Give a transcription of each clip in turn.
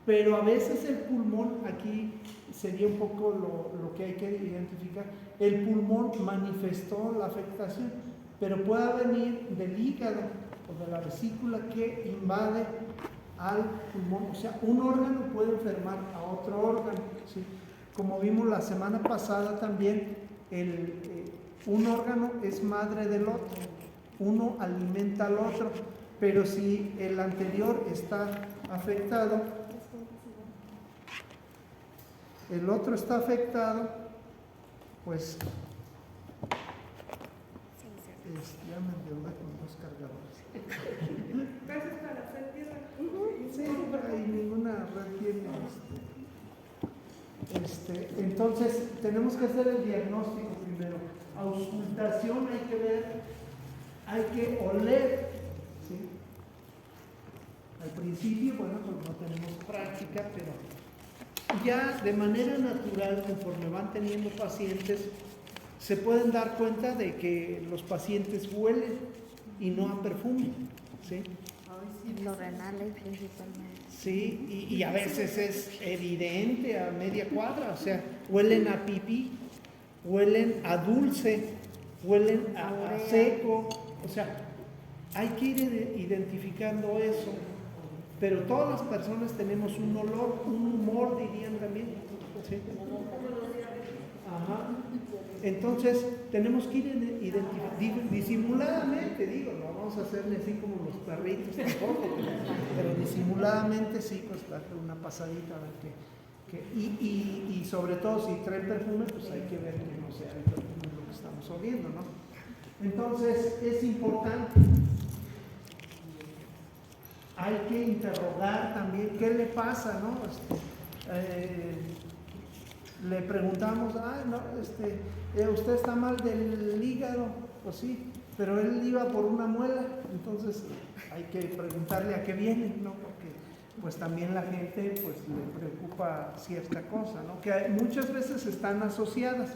Pero a veces el pulmón, aquí sería un poco lo que hay que identificar, el pulmón manifestó la afectación, pero puede venir del hígado o de la vesícula que invade al pulmón. O sea, un órgano puede enfermar a otro órgano, ¿sí? Como vimos la semana pasada también, un órgano es madre del otro, uno alimenta al otro, pero si el anterior está afectado, el otro está afectado, pues ya me endeudé con dos cargadores. Gracias para hacer tierra. Sí, y ninguna red tiene entonces tenemos que hacer el diagnóstico primero. Auscultación hay que ver, hay que oler, ¿sí? Al principio, bueno, pues no tenemos práctica, pero ya de manera natural, conforme van teniendo pacientes, se pueden dar cuenta de que los pacientes huelen y no a perfume, ¿sí? Los renales principalmente. Sí, y a veces es evidente a media cuadra, o sea, huelen a pipí, huelen a dulce, huelen a seco, o sea, hay que ir identificando eso, pero todas las personas tenemos un olor, un humor, dirían también, ¿sí? Ajá. Entonces, tenemos que ir identificando, disimuladamente, digo, no vamos a hacerle así como los perritos tampoco, pero disimuladamente sí, pues darle una pasadita a ver y sobre todo si trae perfume, pues hay que ver que no sea el perfume lo que estamos oliendo, ¿no? Entonces, es importante, hay que interrogar también qué le pasa, ¿no? Le preguntamos, usted está mal del hígado, pues sí, pero él iba por una muela, entonces hay que preguntarle a qué viene, ¿no? Porque pues también la gente pues le preocupa cierta cosa, ¿no? Que muchas veces están asociadas,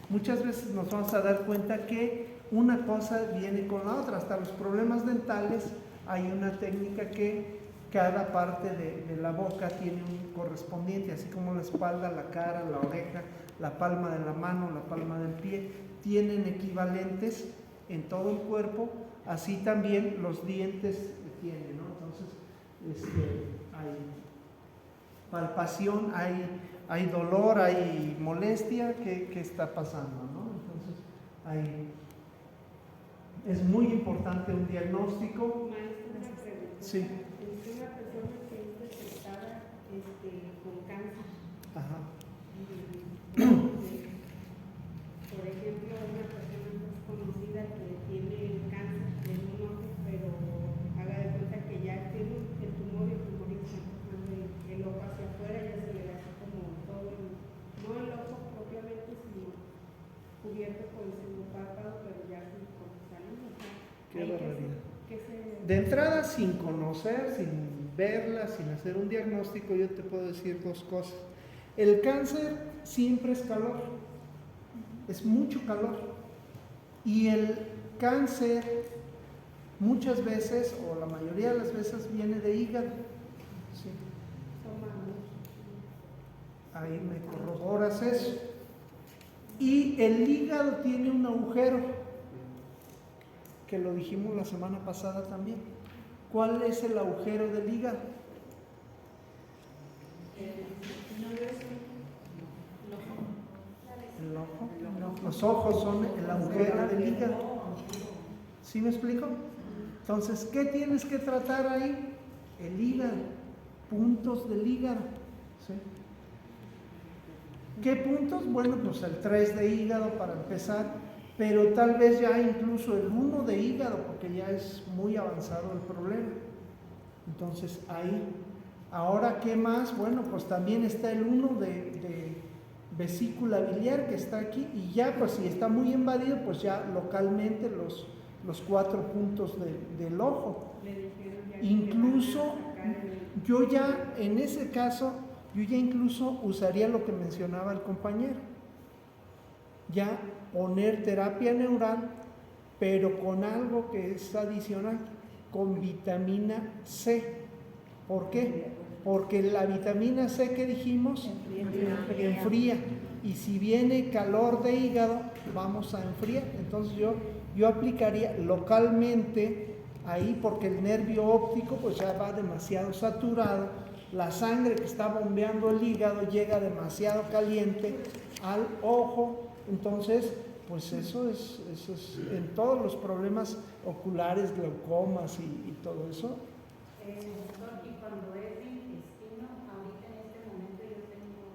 muchas veces nos vamos a dar cuenta que una cosa viene con la otra, hasta los problemas dentales hay una técnica que cada parte de la boca tiene un correspondiente, así como la espalda, la cara, la oreja, la palma de la mano, la palma del pie, tienen equivalentes en todo el cuerpo, así también los dientes tienen, ¿no? Entonces, hay palpación, hay dolor, hay molestia, ¿qué está pasando, ¿no? Entonces, es muy importante un diagnóstico. Maestra, una pregunta. Sí. Una persona que es detectada con cáncer. Ajá. Por ejemplo, una persona más conocida que tiene cáncer en un ojo, pero haga de cuenta que ya tiene el tumor y el tumor el ojo hacia afuera, ya se le da así como todo, no el ojo propiamente, sino cubierto con el párpado, pero ya sin salida. Qué barbaridad. ¿Qué se... De entrada, sin conocer, sin verla, sin hacer un diagnóstico, yo te puedo decir dos cosas. El cáncer siempre es calor, es mucho calor. Y el cáncer muchas veces, o la mayoría de las veces, viene de hígado. ¿Sí? Ahí me corroboras eso. Y el hígado tiene un agujero, que lo dijimos la semana pasada también. ¿Cuál es el agujero del hígado? El ojo. Los ojos son el agujero del hígado. ¿Sí me explico? Entonces, ¿qué tienes que tratar ahí? El hígado, puntos del hígado. ¿Sí? ¿Qué puntos? Bueno, pues el 3 de hígado para empezar, pero tal vez ya incluso el 1 de hígado, porque ya es muy avanzado el problema. Entonces ahí, ahora ¿qué más? Bueno, pues también está el 1 de vesícula biliar que está aquí, y ya pues si está muy invadido, pues ya localmente los 4 puntos del ojo. Incluso yo ya en ese caso, yo ya incluso usaría lo que mencionaba el compañero, ya poner terapia neural, pero con algo que es adicional, con vitamina C. ¿Por qué? porque la vitamina C que dijimos enfría, y si viene calor de hígado vamos a enfriar. Entonces yo aplicaría localmente ahí, porque el nervio óptico pues ya va demasiado saturado, la sangre que está bombeando el hígado llega demasiado caliente al ojo. Entonces pues eso es en todos los problemas oculares, glaucomas y todo eso. Doctor, y cuando es de intestino, ahorita en este momento yo tengo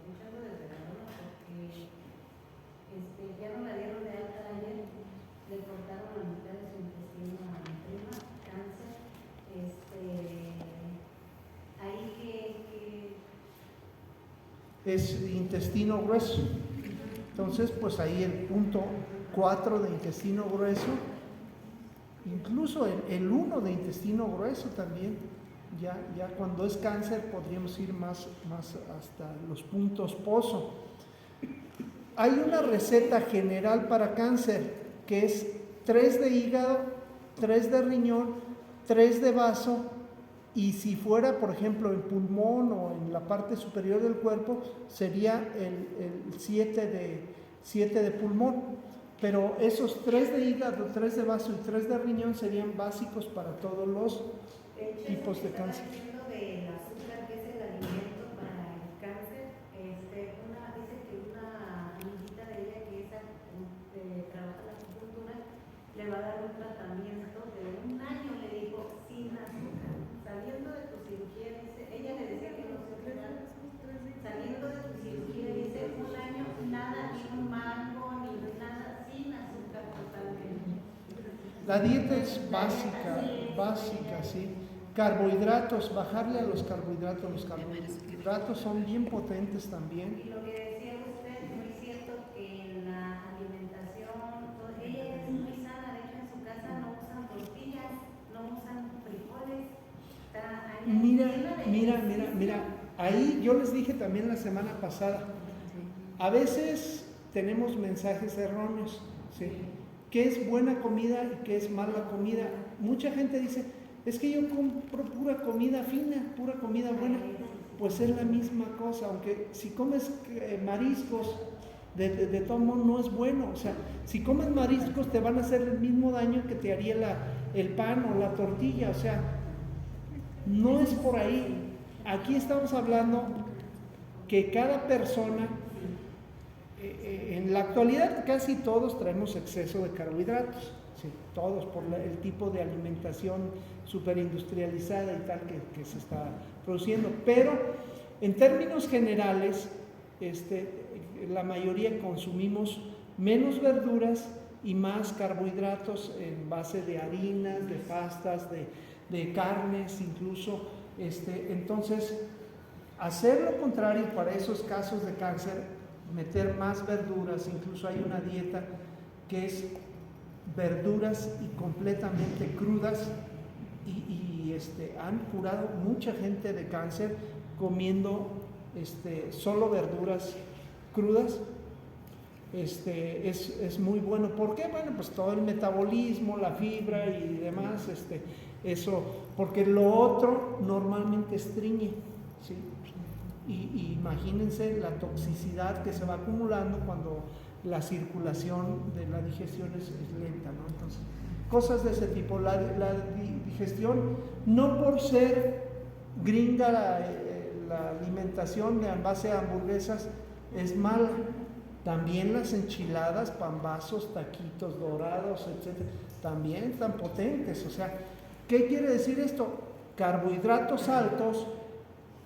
echando desde la luna porque ya no la dieron de alta ayer, le cortaron la mitad de su intestino a mi prima, cáncer. Ahí que Es intestino grueso. Entonces pues ahí el punto 4 de intestino grueso, incluso el 1 de intestino grueso también, ya cuando es cáncer podríamos ir más hasta los puntos pozo. Hay una receta general para cáncer que es 3 de hígado, 3 de riñón, 3 de vaso, y si fuera por ejemplo en pulmón o en la parte superior del cuerpo sería el 7 de pulmón. Pero esos 3 de hígado, 3 de vaso y 3 de riñón serían básicos para todos los tipos de cáncer. del azúcar, que es el alimento para el cáncer, dice que una amiguita de ella que trabaja en la acupuntura le va a dar un tratamiento de 1 año, le dijo, sin azúcar, saliendo de tu cirugía, dice, ella le decía que no se operara, saliendo de tu cirugía, dice, 1 año, nada, ni un mango, ni nada, sin azúcar totalmente. La dieta es básica, sí. Carbohidratos, bajarle a los carbohidratos. Los carbohidratos son bien potentes también. Y lo que decía usted, muy cierto, que en la alimentación, ella es muy sana, de hecho en su casa no usan tortillas, no usan frijoles. Mira, ahí yo les dije también la semana pasada, a veces tenemos mensajes erróneos, ¿sí? ¿Qué es buena comida y qué es mala comida? Mucha gente dice, es que yo compro pura comida fina, pura comida buena. Pues es la misma cosa, aunque si comes mariscos, de todo modo no es bueno. O sea, si comes mariscos te van a hacer el mismo daño que te haría el pan o la tortilla. O sea, no es por ahí. Aquí estamos hablando que cada persona, en la actualidad casi todos traemos exceso de carbohidratos, ¿sí? Todos por el tipo de alimentación superindustrializada y tal que se está produciendo, pero en términos generales la mayoría consumimos menos verduras y más carbohidratos en base de harinas, de pastas, de carnes incluso. Entonces hacer lo contrario para esos casos de cáncer, meter más verduras, incluso hay una dieta que es verduras y completamente crudas, y han curado mucha gente de cáncer comiendo solo verduras crudas. Es muy bueno. ¿Por qué? Bueno, pues todo el metabolismo, la fibra y demás, eso, porque lo otro normalmente estreñe, ¿sí? Y imagínense la toxicidad que se va acumulando cuando la circulación de la digestión es lenta, ¿no? Entonces, cosas de ese tipo. La digestión, no por ser gringa la alimentación en base a hamburguesas es mala. También las enchiladas, pambazos, taquitos dorados, etcétera, también están potentes. O sea, ¿qué quiere decir esto? Carbohidratos altos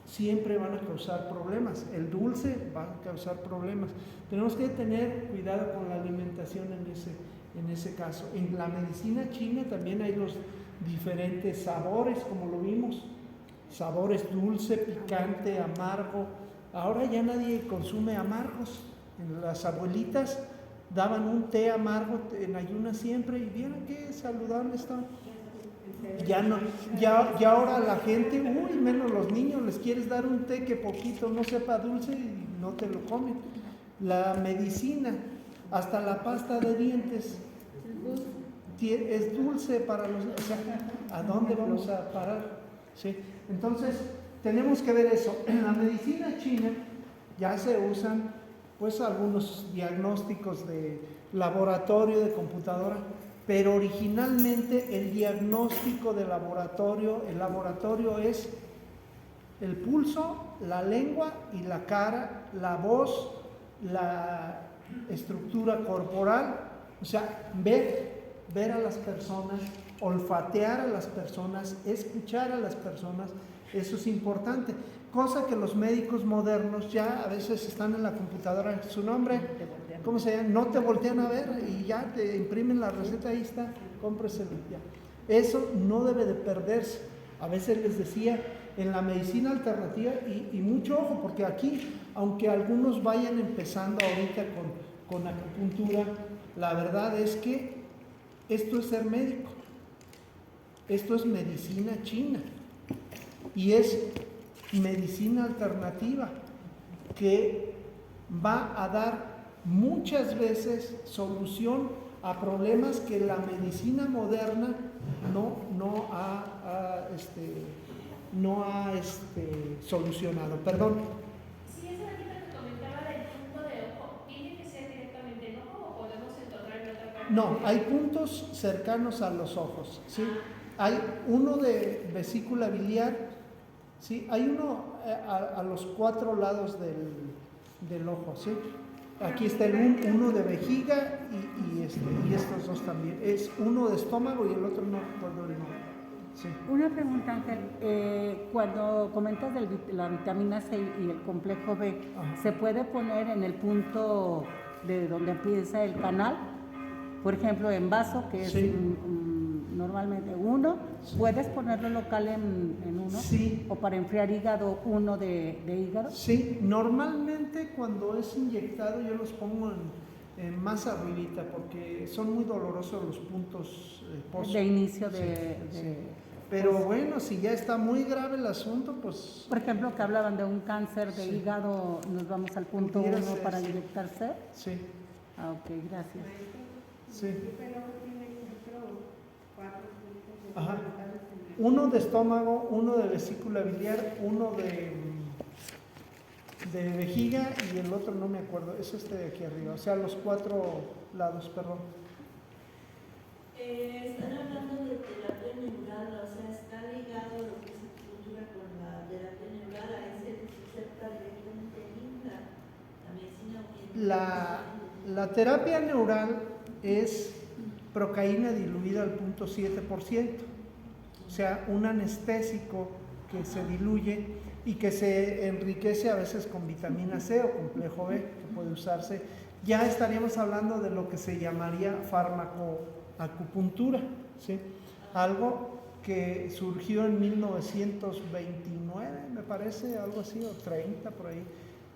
siempre van a causar problemas. El dulce va a causar problemas. Tenemos que tener cuidado con la alimentación en ese caso. En la medicina china también hay los diferentes sabores, como lo vimos. Sabores dulce, picante, amargo. Ahora ya nadie consume amargos. Las abuelitas daban un té amargo en ayunas siempre y vieron qué saludable está. Ya no, ya ahora la gente, menos los niños, les quieres dar un té que poquito no sepa dulce y no te lo comen. La medicina, hasta la pasta de dientes es dulce para los, o sea, ¿a dónde vamos a parar? ¿Sí? Entonces, tenemos que ver eso. En la medicina china ya se usan pues algunos diagnósticos de laboratorio, de computadora, pero originalmente el diagnóstico de laboratorio, el laboratorio es el pulso, la lengua y la cara, la voz, la estructura corporal, o sea, ver a las personas, olfatear a las personas, escuchar a las personas, eso es importante. Cosa que los médicos modernos ya a veces están en la computadora, su nombre, ¿cómo se llama? No te voltean a ver y ya te imprimen la receta, ahí está, cómpreselo ya. Eso no debe de perderse. A veces les decía, en la medicina alternativa, y mucho ojo, porque aquí, aunque algunos vayan empezando ahorita con acupuntura, la verdad es que esto es ser médico, esto es medicina china, y es medicina alternativa que va a dar muchas veces solución a problemas que la medicina moderna no ha solucionado. Perdón. Sí, esa ratita que comentaba del punto de ojo, ¿tiene que ser directamente en ojo o podemos encontrar en otra parte? No, hay puntos cercanos a los ojos, ¿sí? Hay uno de vesícula biliar, ¿sí? Hay uno a los 4 lados del ojo, ¿sí? Aquí está uno de vejiga y estos dos también. Es uno de estómago y el otro no recuerdo el nombre. Sí. Una pregunta, Ángel. Cuando comentas de la vitamina C y el complejo B, Ajá. ¿se puede poner en el punto de donde empieza el canal? Por ejemplo, en vaso, que es Sí. normalmente uno, Sí. ¿puedes ponerlo local en uno? Sí. ¿O para enfriar hígado, uno de hígado? Sí, normalmente cuando es inyectado yo los pongo en más arribita porque son muy dolorosos los puntos post. De inicio Sí, sí. de Pero bueno, si ya está muy grave el asunto, pues Por ejemplo, que hablaban de un cáncer de Sí. hígado, nos vamos al punto Pudiera 1 ser, para sí. inyectarse. sí, Ah, ok, gracias. sí. Pero tiene, por ejemplo, 4 puntos Ajá. fundamentales en el- Uno de estómago, uno de vesícula biliar, uno de vejiga y el otro no me acuerdo, es este de aquí arriba, o sea, los 4 lados, perdón. Están hablando de terapia neural, o sea, está ligado lo que es acupuntura con la terapia neural, a ese que se acepta directamente en la medicina oriental. La terapia neural es procaína diluida al 0.7%, o sea, un anestésico que se diluye y que se enriquece a veces con vitamina C o complejo B, que puede usarse. Ya estaríamos hablando de lo que se llamaría farmacoacupuntura, ¿sí? Algo que surgió en 1929, me parece, algo así, o 30 por ahí,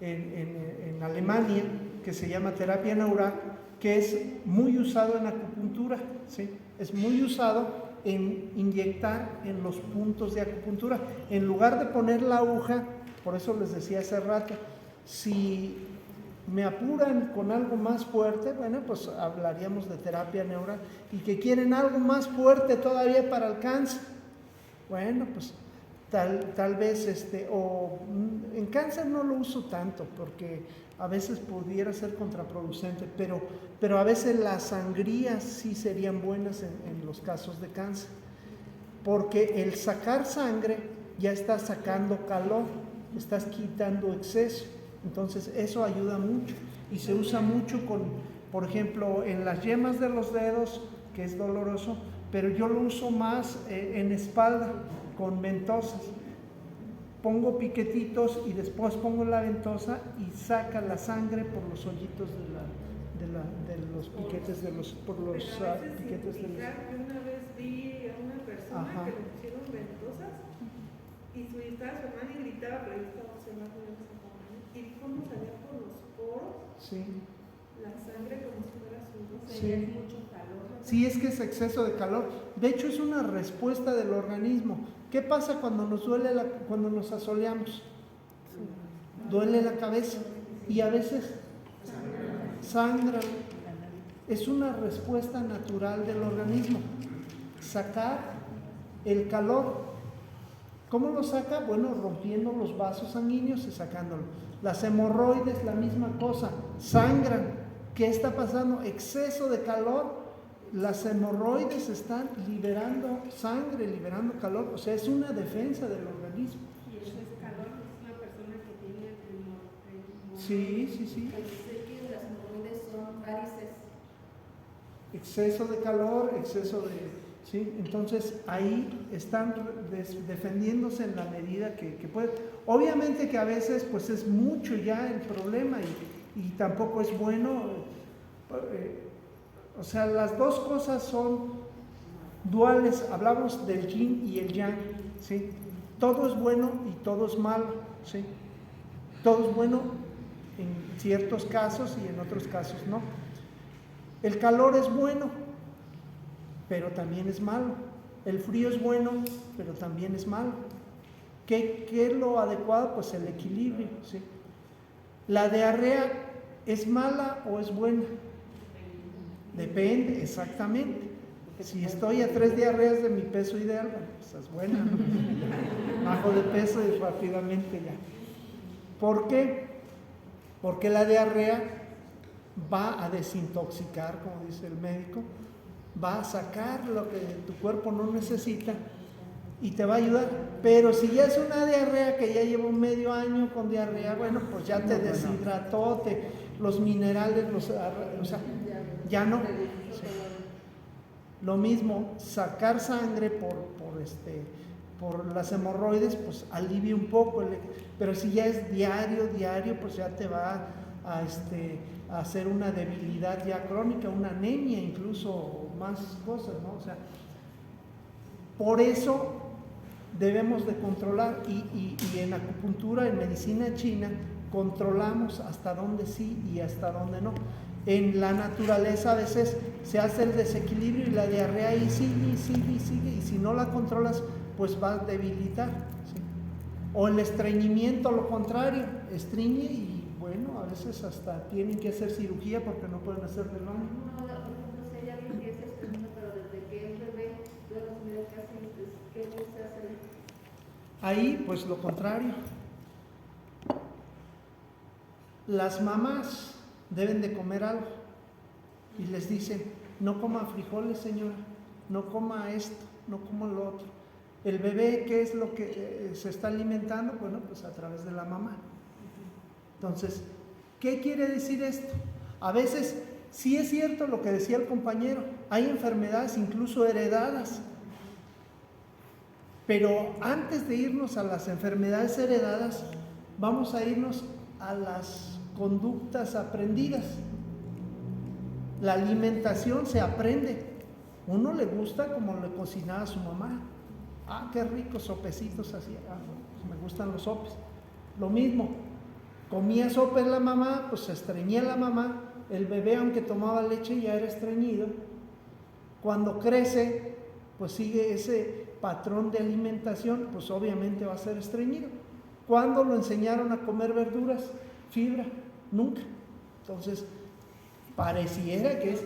en Alemania, que se llama terapia neural, que es muy usado en acupuntura, ¿sí? Es muy usado en inyectar en los puntos de acupuntura. En lugar de poner la aguja, por eso les decía hace rato, si me apuran con algo más fuerte, bueno, pues hablaríamos de terapia neural, y que quieren algo más fuerte todavía para el cáncer, bueno, pues tal vez en cáncer no lo uso tanto porque a veces pudiera ser contraproducente, pero a veces las sangrías sí serían buenas en los casos de cáncer, porque el sacar sangre ya está sacando calor, estás quitando exceso, entonces eso ayuda mucho y se usa mucho por ejemplo, en las yemas de los dedos, que es doloroso, pero yo lo uso más en espalda, con ventosas. Pongo piquetitos y después pongo la ventosa y saca la sangre por los hoyitos de los piquetes por los Pero a veces piquetes sin picar, yo una vez vi a una persona Ajá. que le pusieron ventosas y estaba su hermana y gritaba, pero yo estaba observando en esa forma, y vi cómo salía por los poros Sí. la sangre como si fuera sudor. Sí. Es mucho calor. ¿no? Sí, es que es exceso de calor. De hecho, es una respuesta del organismo. ¿Qué pasa cuando nos duele cuando nos asoleamos? Duele la cabeza y a veces sangra. Es una respuesta natural del organismo. Sacar el calor. ¿Cómo lo saca? Bueno, rompiendo los vasos sanguíneos y sacándolo. Las hemorroides, la misma cosa, sangran. ¿Qué está pasando? Exceso de calor. Las hemorroides están liberando sangre, liberando calor. O sea, es una defensa del organismo. Y eso es calor, es una persona que tiene hemorroides. Sí. Pues sé que las hemorroides son varices. Exceso de calor, exceso de... ¿sí? Entonces ahí están defendiéndose en la medida que pueden. Obviamente que a veces pues es mucho ya el problema y tampoco es bueno. O sea, las dos cosas son duales. Hablamos del yin y el yang, ¿sí? Todo es bueno y todo es malo, ¿sí? Todo es bueno en ciertos casos y en otros casos no. El calor es bueno, pero también es malo. El frío es bueno, pero también es malo. ¿Qué es lo adecuado? Pues el equilibrio, ¿sí? ¿La diarrea es mala o es buena? Depende, exactamente. Si estoy a 3 diarreas de mi peso ideal, bueno, pues es buena, ¿no? Bajo de peso y rápidamente ya. ¿Por qué? Porque la diarrea va a desintoxicar, como dice el médico, va a sacar lo que tu cuerpo no necesita y te va a ayudar. Pero si ya es una diarrea que ya lleva un medio año con diarrea, bueno, pues ya te deshidrató, los minerales, o sea, ya no. Sí. Lo mismo, sacar sangre por las hemorroides, pues alivia un poco, pero si ya es diario, pues ya te va a hacer una debilidad ya crónica, una anemia, incluso más cosas, ¿no? O sea, por eso debemos de controlar y en acupuntura, en medicina china, controlamos hasta dónde sí y hasta dónde no. En la naturaleza a veces se hace el desequilibrio y la diarrea ahí sigue, y si no la controlas, pues va a debilitar, ¿sí? O el estreñimiento, lo contrario, estreñe y bueno, a veces hasta tienen que hacer cirugía porque no pueden hacer del baño. No sé, ya vi que es estreñido, pero desde que es bebé, todas las medidas que hacen, ¿qué gusta hacer? Ahí, pues lo contrario. Las mamás deben de comer algo y les dicen, no coma frijoles, señora, no coma esto, no coma lo otro. El bebé, ¿qué es lo que se está alimentando? Bueno, pues a través de la mamá. Entonces, ¿qué quiere decir esto? A veces, sí es cierto lo que decía el compañero, hay enfermedades incluso heredadas, pero antes de irnos a las enfermedades heredadas, vamos a irnos a las conductas aprendidas. La alimentación se aprende. Uno le gusta como le cocinaba a su mamá. Ah, qué ricos sopecitos hacía. Ah, pues me gustan los sopes. Lo mismo, comía sopes la mamá, pues se estreñía la mamá. El bebé, aunque tomaba leche, ya era estreñido. Cuando crece, pues sigue ese patrón de alimentación, pues obviamente va a ser estreñido. ¿Cuándo lo enseñaron a comer verduras? Fibra, nunca. Entonces, pareciera que es.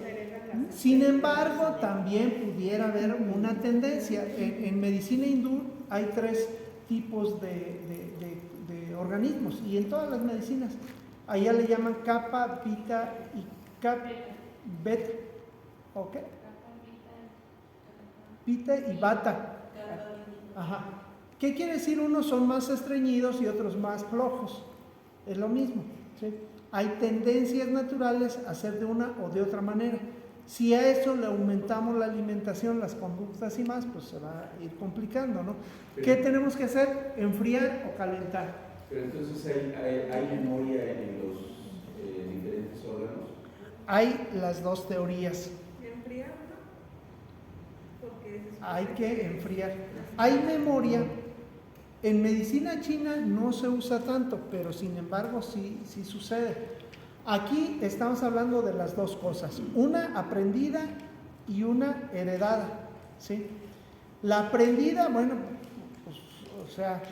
Sin embargo, también pudiera haber una tendencia. En medicina hindú hay 3 tipos de organismos, y en todas las medicinas, allá le llaman kapha, pita y beta. ¿Ok? Pita y bata. Ajá. ¿Qué quiere decir? Unos son más estreñidos y otros más flojos. Es lo mismo, ¿sí? Hay tendencias naturales a hacer de una o de otra manera. Si a eso le aumentamos la alimentación, las conductas y más, pues se va a ir complicando, ¿no? ¿Qué tenemos que hacer? ¿Enfriar o calentar? Pero entonces hay memoria en los diferentes órganos. Hay las 2 teorías. ¿Enfriar, no? Porque Hay que enfriar. Hay memoria. En medicina china no se usa tanto, pero sin embargo sí sucede. Aquí estamos hablando de las 2 cosas, una aprendida y una heredada, ¿sí? La aprendida, bueno, pues, o sea,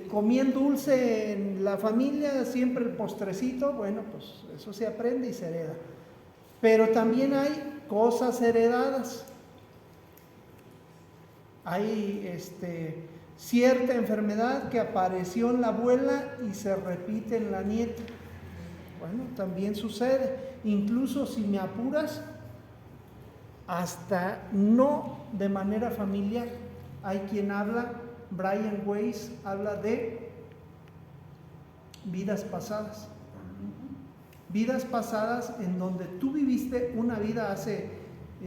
comían dulce en la familia, siempre el postrecito, bueno, pues eso se aprende y se hereda. Pero también hay cosas heredadas. Hay cierta enfermedad que apareció en la abuela y se repite en la nieta. Bueno, también sucede. Incluso si me apuras, hasta no de manera familiar. Hay quien habla, Brian Weiss habla de vidas pasadas. Vidas pasadas en donde tú viviste una vida hace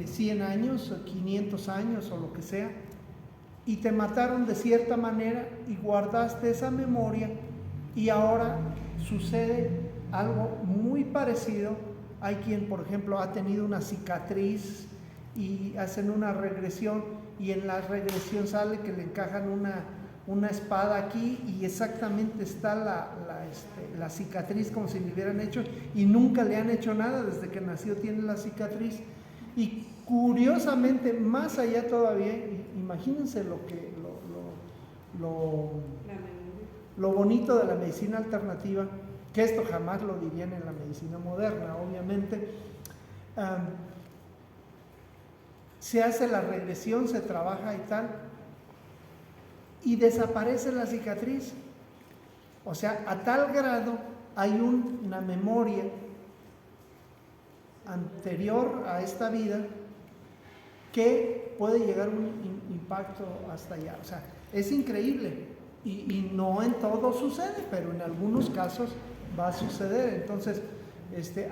100 años, 500 años o lo que sea, y te mataron de cierta manera y guardaste esa memoria, y ahora sucede algo muy parecido. Hay quien, por ejemplo, ha tenido una cicatriz y hacen una regresión, y en la regresión sale que le encajan una espada aquí y exactamente está la cicatriz como si le hubieran hecho, y nunca le han hecho nada, desde que nació tiene la cicatriz. Y curiosamente, más allá todavía, imagínense lo bonito de la medicina alternativa, que esto jamás lo dirían en la medicina moderna, obviamente. Se hace la regresión, se trabaja y tal, y desaparece la cicatriz. O sea, a tal grado hay una memoria anterior a esta vida que puede llegar un impacto hasta allá. O sea, es increíble, y no en todo sucede, pero en algunos casos va a suceder. Entonces,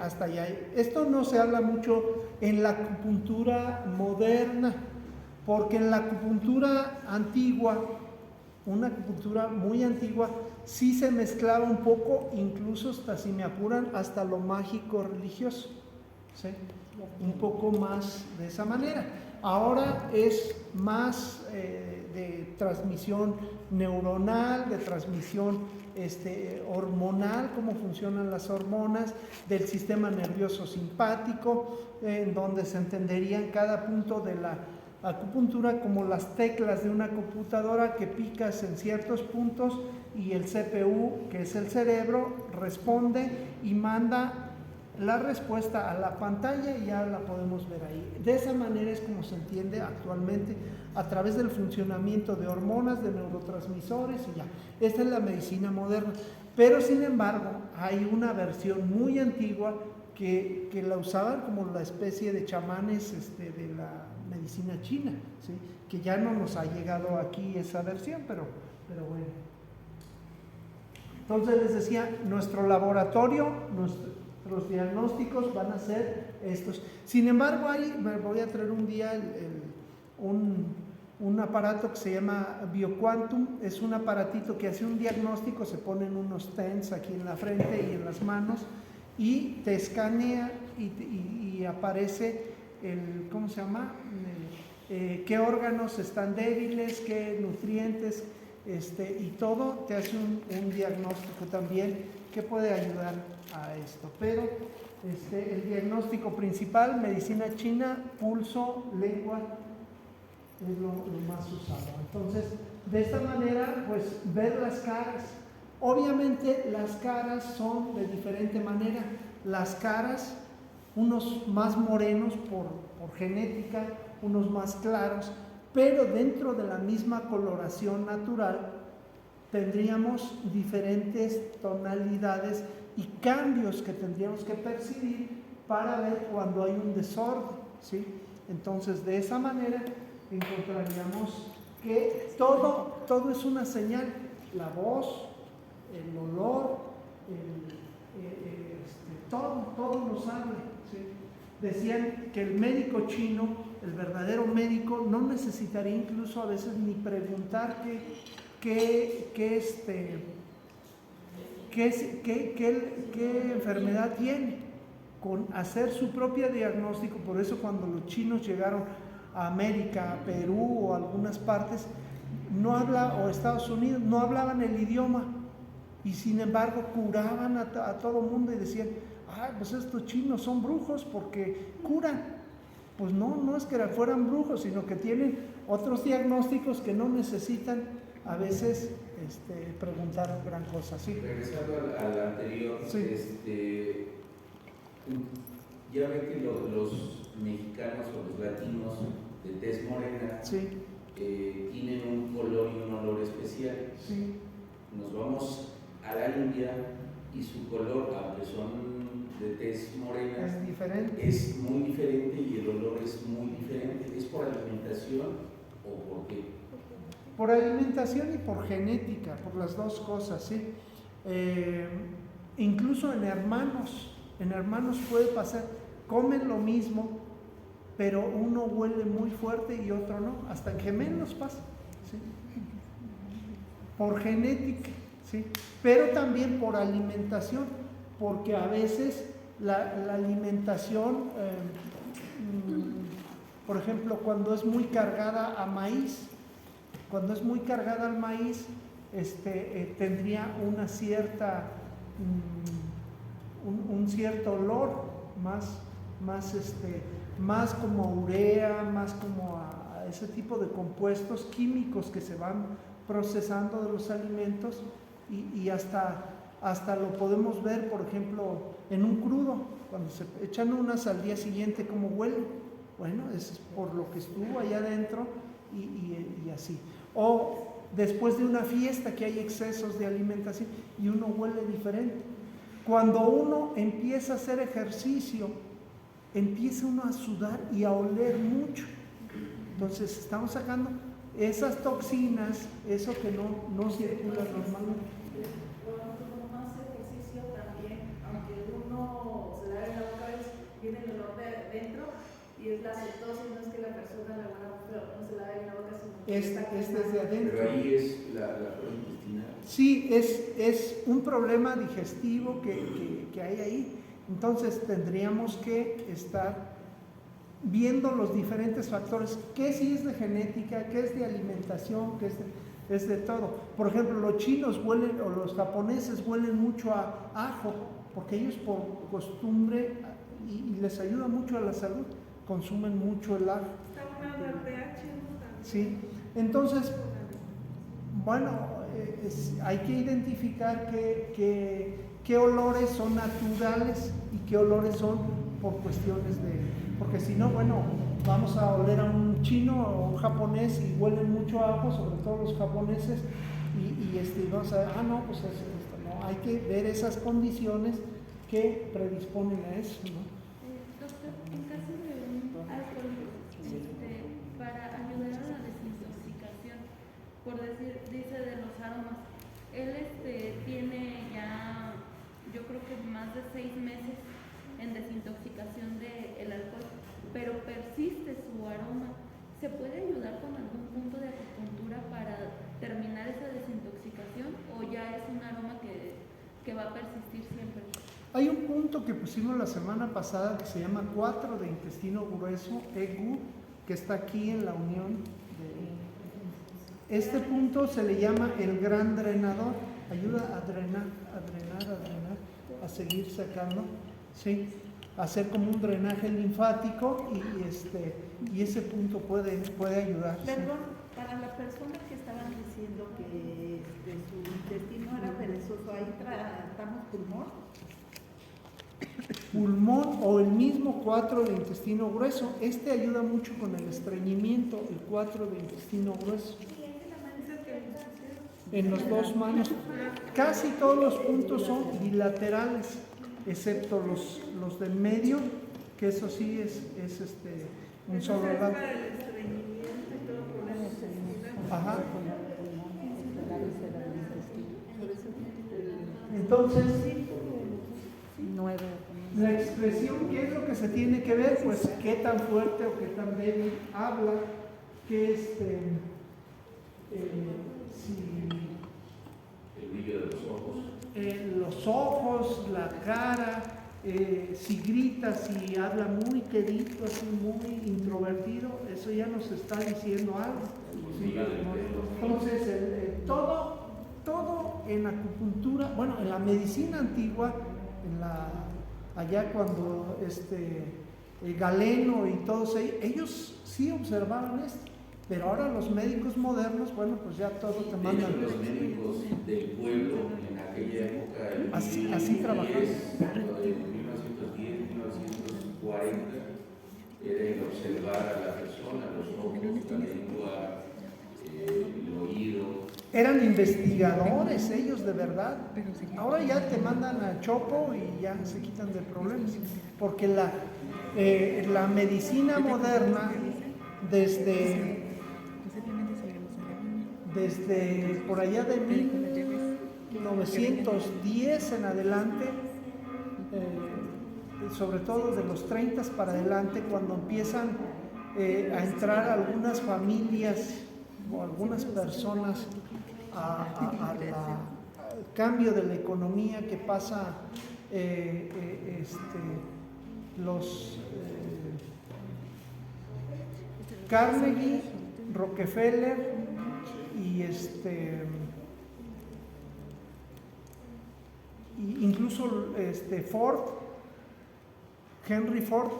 hasta allá. Esto no se habla mucho en la acupuntura moderna, porque en la acupuntura antigua, una acupuntura muy antigua, sí se mezclaba un poco, incluso hasta, si me apuran, hasta lo mágico religioso, ¿sí? Un poco más de esa manera. Ahora es más de transmisión neuronal, de transmisión hormonal, cómo funcionan las hormonas, del sistema nervioso simpático, en donde se entenderían cada punto de la acupuntura como las teclas de una computadora que picas en ciertos puntos, y el CPU, que es el cerebro, responde y manda la respuesta a la pantalla, y ya la podemos ver ahí. De esa manera es como se entiende actualmente, a través del funcionamiento de hormonas, de neurotransmisores, y ya. Esta es la medicina moderna. Pero sin embargo, hay una versión muy antigua que la usaban como la especie de chamanes de la medicina china, ¿sí? Que ya no nos ha llegado aquí esa versión, pero bueno. Entonces les decía, nuestro laboratorio, los diagnósticos van a ser estos. Sin embargo, me voy a traer un día un aparato que se llama BioQuantum. Es un aparatito que hace un diagnóstico, se ponen unos TENS aquí en la frente y en las manos, y te escanea y aparece ¿cómo se llama? Qué órganos están débiles, qué nutrientes, y todo te hace un diagnóstico también que puede ayudar a esto. Pero el diagnóstico principal, medicina china, pulso, lengua, es lo más usado. Entonces, de esta manera, pues ver las caras. Obviamente las caras son de diferente manera. Las caras, unos más morenos por genética, unos más claros, pero dentro de la misma coloración natural tendríamos diferentes tonalidades y cambios que tendríamos que percibir para ver cuando hay un desorden, ¿sí? Entonces, de esa manera encontraríamos que todo es una señal. La voz, el olor, todo nos habla, ¿sí? Decían que el médico chino, el verdadero médico, no necesitaría incluso a veces ni preguntar qué enfermedad tiene, con hacer su propio diagnóstico. Por eso cuando los chinos llegaron a América, a Perú o a algunas partes, o Estados Unidos, no hablaban el idioma, y sin embargo curaban a todo mundo, y decían, pues estos chinos son brujos porque curan. Pues no es que fueran brujos, sino que tienen otros diagnósticos que no necesitan a veces preguntar gran cosa, ¿sí? Regresando al anterior, sí. Ya ve que los mexicanos o los latinos de tez morena, sí, tienen un color y un olor especial. Sí. Nos vamos a la India y su color, aunque son de tez morena, Es diferente. es muy diferente y el olor es muy diferente. ¿Es por alimentación o por qué? Por alimentación y por genética, por las dos cosas, ¿sí? Incluso en hermanos puede pasar, comen lo mismo, pero uno huele muy fuerte y otro no, hasta en gemelos pasa, ¿sí? Por genética, ¿sí? Pero también por alimentación, porque a veces la alimentación, por ejemplo, cuando es muy cargada a maíz, tendría una cierta, un cierto olor, más como urea, más como a ese tipo de compuestos químicos que se van procesando de los alimentos y hasta lo podemos ver, por ejemplo, en un crudo, cuando se echan unas al día siguiente, ¿cómo huele? Bueno, es por lo que estuvo allá adentro y así. O después de una fiesta que hay excesos de alimentación y uno huele diferente. Cuando uno empieza a hacer ejercicio, empieza uno a sudar y a oler mucho. Entonces estamos sacando esas toxinas, eso que no circula normalmente. Cuando uno hace ejercicio también, aunque uno se lave la boca, viene el olor de dentro y es la cetosis, no es que la persona no se lave la boca, sino que está Desde adentro. Pero ahí es la flora intestinal. Sí, es un problema digestivo que hay ahí. Entonces tendríamos que estar viendo los diferentes factores, qué sí es de genética, qué es de alimentación, qué es de todo. Por ejemplo, los chinos huelen, o los japoneses huelen mucho a ajo, porque ellos por costumbre, y les ayuda mucho a la salud, consumen mucho el ajo. Está unado al pH, ¿no? Sí, entonces, bueno, hay que identificar qué olores son naturales y qué olores son por cuestiones porque si no, bueno, vamos a oler a un chino o un japonés y huelen mucho a ajo, sobre todo los japoneses, y vamos a ver, no, pues esto, no, hay que ver esas condiciones que predisponen a eso, ¿no? Doctor, en caso de un alcohol, para ayudar a la desintoxicación, por decir, dice de los aromas, él tiene ya, yo creo que más de 6 meses en desintoxicación del alcohol, pero persiste su aroma. ¿Se puede ayudar con algún punto de acupuntura para terminar esa desintoxicación o ya es un aroma que va a persistir siempre? Hay un punto que pusimos la semana pasada que se llama 4 de intestino grueso, EGU, que está aquí en la unión. Este punto se le llama el gran drenador, ayuda a drenar, a seguir sacando, ¿sí? Hacer como un drenaje linfático y ese punto puede ayudar. ¿Sí? Perdón, para la persona que estaban diciendo que su intestino era perezoso, ¿ahí tratamos Pulmón o el mismo 4 de intestino grueso, ayuda mucho con el estreñimiento, el 4 de intestino grueso. En las dos manos, casi todos los puntos son bilaterales, excepto los del medio, que eso sí es un solo lado. Ajá. Entonces, 9. la expresión, ¿qué es lo que se tiene que ver? Pues qué tan fuerte o qué tan débil habla, que si El brillo de los ojos. los ojos, la cara, si grita, si habla muy quedito, así muy introvertido, eso ya nos está diciendo algo. ¿Sí? Entonces, todo en acupuntura, bueno, en la medicina antigua, allá cuando Galeno y todos ellos sí observaban esto. Pero ahora los médicos modernos, bueno, pues ya todo te mandan. Los médicos del pueblo en aquella época, así trabajaban. En 1910, 1940, era el observar a la persona, los ojos, la lengua, eran investigadores ellos de verdad. Ahora ya te mandan a chopo y ya se quitan de problemas, porque la medicina moderna desde por allá de 1910 en adelante, sobre todo de los 30 para adelante, cuando empiezan a entrar algunas familias o algunas personas al cambio de la economía que pasa, los Carnegie, Rockefeller y incluso Ford, Henry Ford,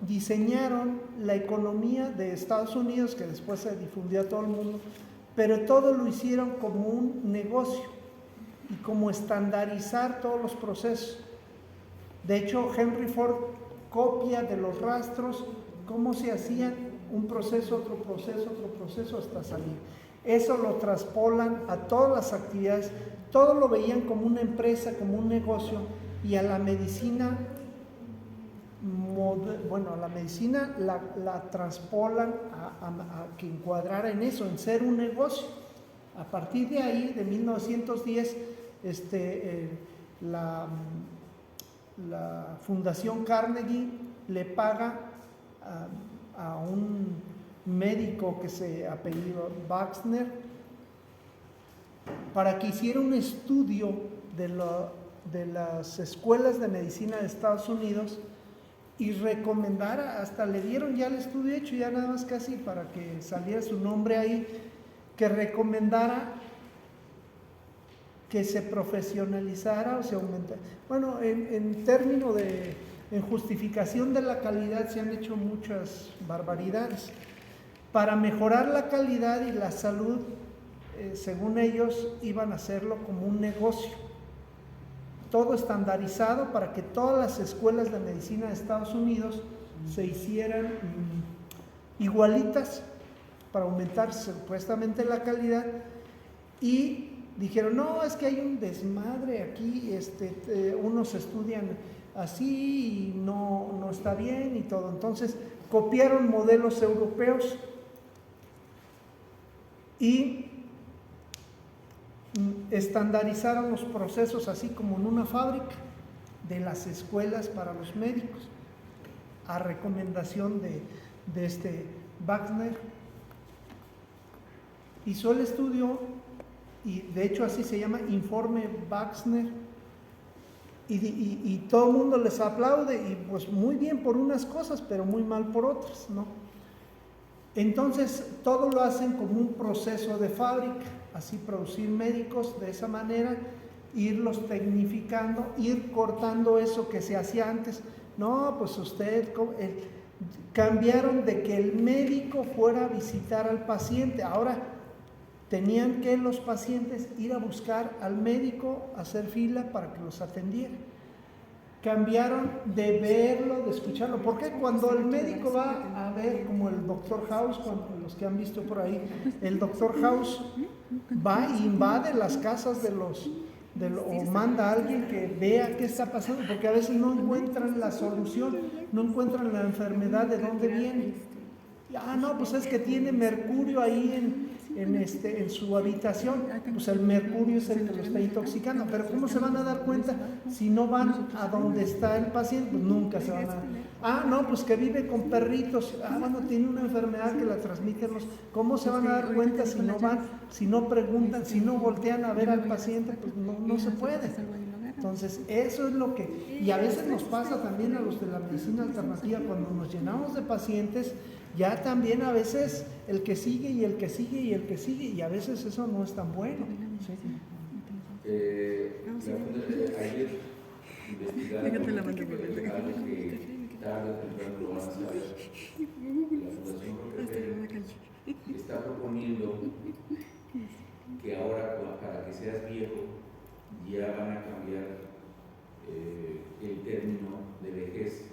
diseñaron la economía de Estados Unidos, que después se difundió a todo el mundo, pero todo lo hicieron como un negocio y como estandarizar todos los procesos. De hecho, Henry Ford copia de los rastros cómo se hacían un proceso, otro proceso hasta salir. Eso lo traspolan a todas las actividades, todo lo veían como una empresa, como un negocio, y a la medicina, la traspolan a que encuadrara en eso, en ser un negocio. A partir de ahí, de 1910, la Fundación Carnegie le paga a un médico que se apellidó Wexner para que hiciera un estudio de las escuelas de medicina de Estados Unidos y recomendara, hasta le dieron ya el estudio hecho, ya nada más casi para que saliera su nombre ahí, que recomendara que se profesionalizara o se aumentara. Bueno, en términos en justificación de la calidad se han hecho muchas barbaridades. Para mejorar la calidad y la salud, según ellos, iban a hacerlo como un negocio. Todo estandarizado para que todas las escuelas de medicina de Estados Unidos se hicieran igualitas para aumentar supuestamente la calidad, y dijeron, no, es que hay un desmadre aquí, unos estudian así y no está bien y todo. Entonces copiaron modelos europeos y estandarizaron los procesos así como en una fábrica de las escuelas para los médicos, a recomendación de Wexner. Hizo el estudio y de hecho así se llama, Informe Wexner, y todo el mundo les aplaude, y pues muy bien por unas cosas, pero muy mal por otras, ¿no? Entonces todo lo hacen como un proceso de fábrica, así producir médicos de esa manera, irlos tecnificando, ir cortando eso que se hacía antes. No, pues cambiaron de que el médico fuera a visitar al paciente, ahora tenían que los pacientes ir a buscar al médico, hacer fila para que los atendiera. Cambiaron de verlo, de escucharlo, porque cuando el médico va a ver, como el Dr. House, los que han visto por ahí, el Dr. House va e invade las casas o manda a alguien que vea qué está pasando, porque a veces no encuentran la solución, no encuentran la enfermedad de dónde viene. No, pues es que tiene mercurio ahí en su habitación. Pues el mercurio es el que lo está intoxicando. Pero ¿cómo se van a dar cuenta si no van a donde está el paciente? Pues nunca se van a dar. No, pues que vive con perritos. Bueno, tiene una enfermedad que la transmiten los. ¿Cómo se van a dar cuenta si no van, si no preguntan, si no voltean a ver al paciente? Pues no se puede. Entonces, eso es lo que, y a veces nos pasa también a los de la medicina alternativa, cuando nos llenamos de pacientes, ya también a veces el que sigue y el que sigue y el que sigue, y a veces eso no es tan bueno. ¿Sí? Ayer investigaron algo que tarde o temprano lo van a saber. La Fundación Rockefeller está proponiendo que ahora, para que seas viejo, ya van a cambiar el término de vejez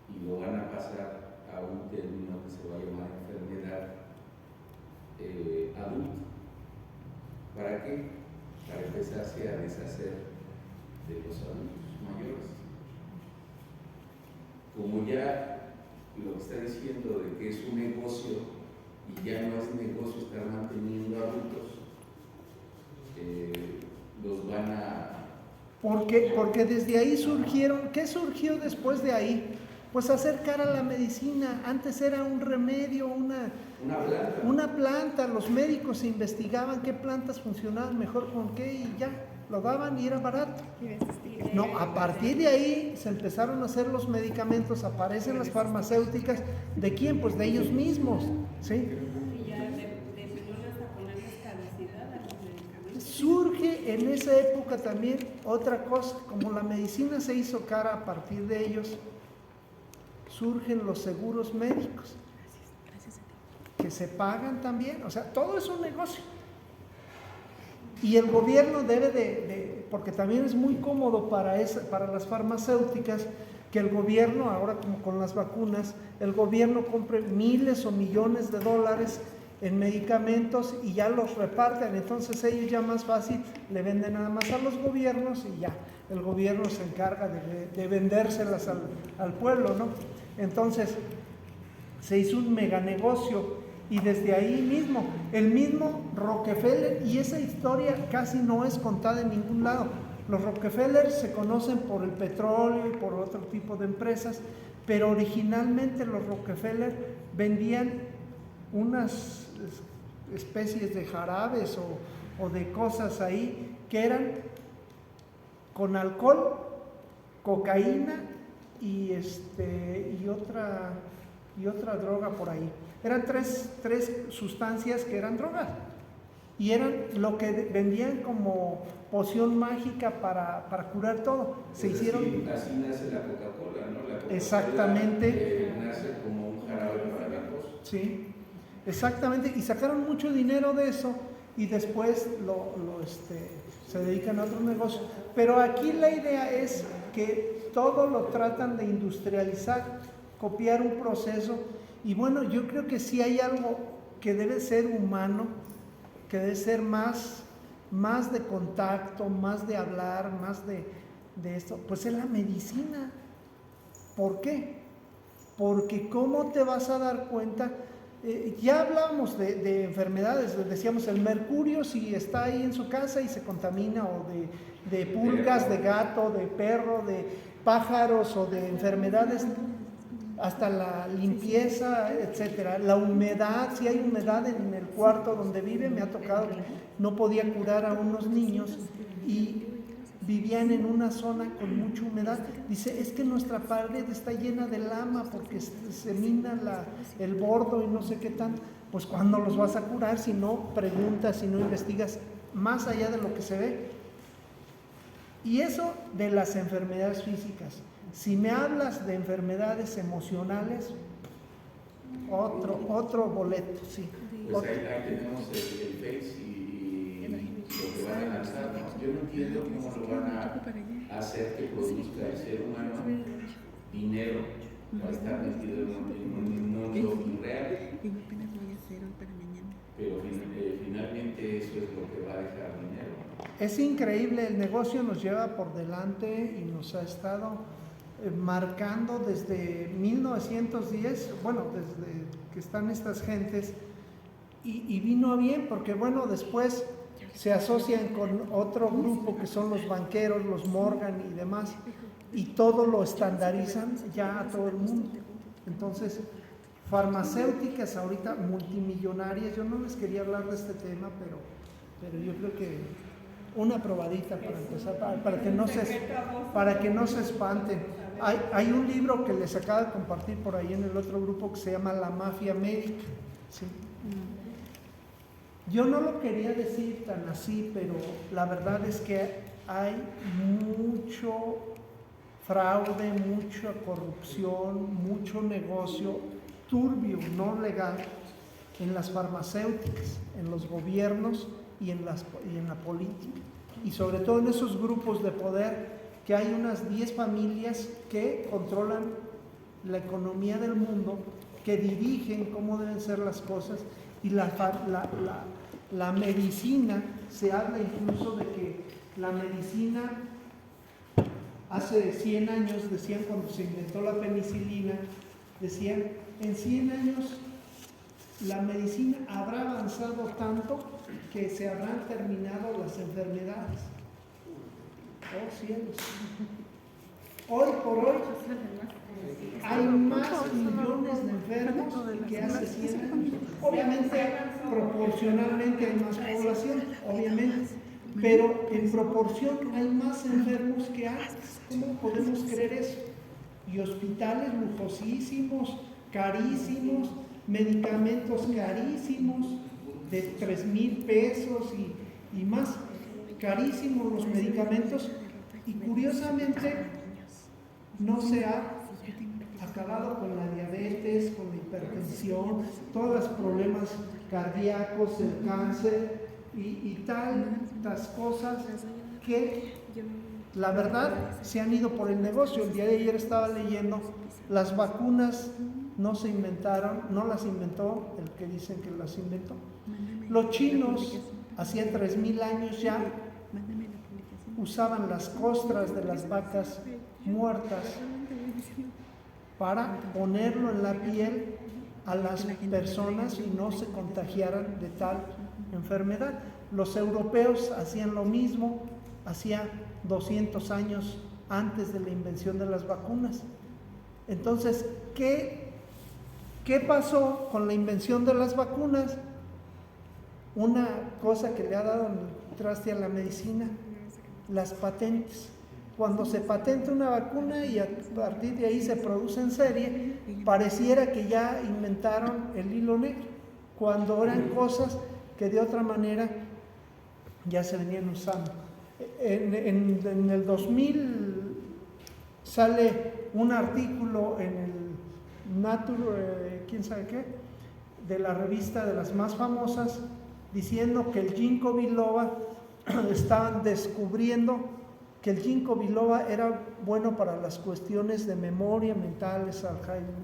y lo van a pasar a un término que se va a llamar enfermedad adulta, ¿Para qué? Para empezarse a deshacer de los adultos mayores. Como ya lo que está diciendo de que es un negocio y ya no es negocio estar manteniendo adultos, los van a... Porque desde ahí surgieron, ¿qué surgió después de ahí? Pues acercar a la medicina. Antes era un remedio, una planta. Los médicos investigaban qué plantas funcionaban mejor con qué y ya, lo daban y era barato. No, a partir de ahí se empezaron a hacer los medicamentos, aparecen las farmacéuticas. ¿De quién? Pues de ellos mismos, ¿sí? Y ya decidieron hasta ponerles caducidad a los medicamentos. Surge en esa época también otra cosa, como la medicina se hizo cara a partir de ellos, surgen los seguros médicos, que se pagan también, o sea, todo es un negocio. Y el gobierno debe porque también es muy cómodo para las farmacéuticas, que el gobierno, ahora como con las vacunas, el gobierno compre miles o millones de dólares en medicamentos y ya los reparten. Entonces ellos ya más fácil le venden nada más a los gobiernos y ya el gobierno se encarga de vendérselas al pueblo, ¿no? Entonces se hizo un mega negocio y desde ahí mismo, el mismo Rockefeller, y esa historia casi no es contada en ningún lado. Los Rockefeller se conocen por el petróleo y por otro tipo de empresas, pero originalmente los Rockefeller vendían unas especies de jarabes o de cosas ahí que eran con alcohol, cocaína y otra droga por ahí. Eran tres sustancias que eran drogas y eran lo que vendían como poción mágica para curar todo. Se hicieron... Así nace la Coca-Cola, ¿no? La Coca-Cola, exactamente. Nace como un jarabe para la tos. Sí, exactamente. Y sacaron mucho dinero de eso y después se dedican a otro negocio. Pero aquí la idea es que todo lo tratan de industrializar, copiar un proceso. Y bueno, yo creo que sí hay algo que debe ser humano, que debe ser más de contacto, más de hablar, más de esto, pues es la medicina. ¿Por qué? Porque ¿cómo te vas a dar cuenta? Ya hablábamos de enfermedades, decíamos el mercurio, si está ahí en su casa y se contamina, o de pulgas, de gato, de perro, de pájaros o de enfermedades, hasta la limpieza, etcétera. La humedad, si hay humedad en el cuarto donde vive, me ha tocado que no podía curar a unos niños y vivían en una zona con mucha humedad. Dice, es que nuestra pared está llena de lama porque se mina el bordo y no sé qué tan. Pues ¿cuándo los vas a curar si no preguntas, si no investigas más allá de lo que se ve? Y eso de las enfermedades físicas. Si me hablas de enfermedades emocionales, otro boleto, sí. Pues ahí tenemos el Face y lo que van a lanzar, ¿no? Yo no entiendo cómo lo van a hacer que produzca el ser humano dinero para estar metido en un mundo irreal. Pero finalmente eso es lo que va a dejar dinero. Es increíble, el negocio nos lleva por delante y nos ha estado marcando desde 1910, bueno, desde que están estas gentes, y vino a bien porque bueno, después se asocian con otro grupo que son los banqueros, los Morgan y demás, y todo lo estandarizan ya a todo el mundo. Entonces, farmacéuticas ahorita multimillonarias, yo no les quería hablar de este tema, pero yo creo que una probadita para empezar, para que no se espanten. Hay un libro que les acabo de compartir por ahí en el otro grupo que se llama La Mafia Médica. ¿Sí? Yo no lo quería decir tan así, pero la verdad es que hay mucho fraude, mucha corrupción, mucho negocio turbio, no legal, en las farmacéuticas, en los gobiernos y en la política. Y sobre todo en esos grupos de poder, que hay unas 10 familias que controlan la economía del mundo, que dirigen cómo deben ser las cosas, y la medicina, se habla incluso de que la medicina hace 100 años, decían cuando se inventó la penicilina, decían, en 100 años la medicina habrá avanzado tanto que se habrán terminado las enfermedades. Oh cielos. Hoy por hoy hay más millones de enfermos que hace 100 años. Obviamente, proporcionalmente hay más población, obviamente, pero en proporción hay más enfermos que antes. ¿Cómo podemos creer eso? Y hospitales lujosísimos, carísimos, medicamentos carísimos, de 3,000 pesos y más, carísimos los medicamentos, y curiosamente no se ha acabado con la diabetes, con la hipertensión, todos los problemas cardíacos, el cáncer y tantas cosas que la verdad se han ido por el negocio. El día de ayer estaba leyendo, las vacunas no se inventaron, no las inventó el que dicen que las inventó. Los chinos hacía 3,000 años ya usaban las costras de las vacas muertas para ponerlo en la piel a las personas y no se contagiaran de tal enfermedad. Los europeos hacían lo mismo, hacía 200 años antes de la invención de las vacunas. Entonces, ¿qué pasó con la invención de las vacunas? Una cosa que le ha dado el traste a la medicina, las patentes. Cuando se patenta una vacuna y a partir de ahí se produce en serie, pareciera que ya inventaron el hilo negro, cuando eran cosas que de otra manera ya se venían usando. En el 2000 sale un artículo en el Nature, quién sabe qué, de la revista de las más famosas, diciendo que el ginkgo biloba estaban descubriendo que el ginkgo biloba era bueno para las cuestiones de memoria, mentales, Alzheimer.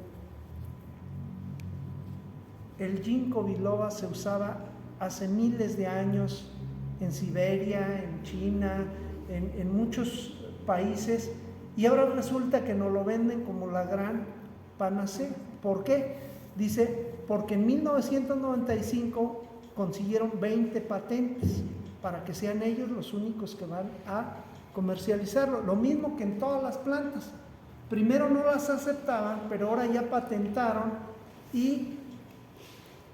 El ginkgo biloba se usaba hace miles de años en Siberia, en China, en muchos países, y ahora resulta que nos lo venden como la gran panacea. ¿Por qué? Dice, porque en 1995 consiguieron 20 patentes para que sean ellos los únicos que van a comercializarlo. Lo mismo que en todas las plantas. Primero no las aceptaban, pero ahora ya patentaron, y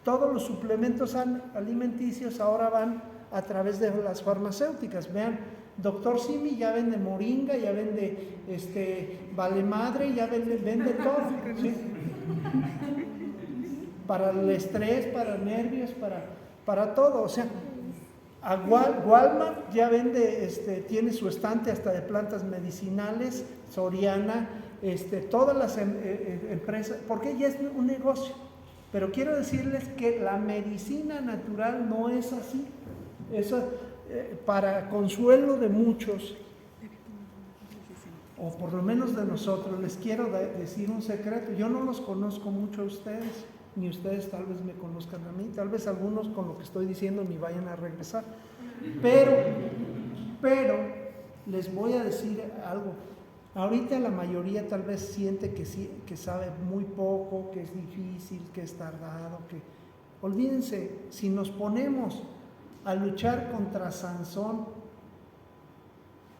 todos los suplementos alimenticios ahora van a través de las farmacéuticas. Vean, Doctor Simi ya vende moringa, ya vende vale madre, ya vende todo, ¿sí? Para el estrés, para nervios, para todo. O sea, a Walmart ya vende, tiene su estante hasta de plantas medicinales, Soriana, todas las empresas, porque ya es un negocio. Pero quiero decirles que la medicina natural no es así. Eso, para consuelo de muchos, o por lo menos de nosotros, les quiero decir un secreto. Yo no los conozco mucho a ustedes, ni ustedes tal vez me conozcan a mí, tal vez algunos con lo que estoy diciendo ni vayan a regresar, pero les voy a decir algo. Ahorita la mayoría tal vez siente que sabe muy poco, que es difícil, que es tardado, olvídense, si nos ponemos a luchar contra Sansón,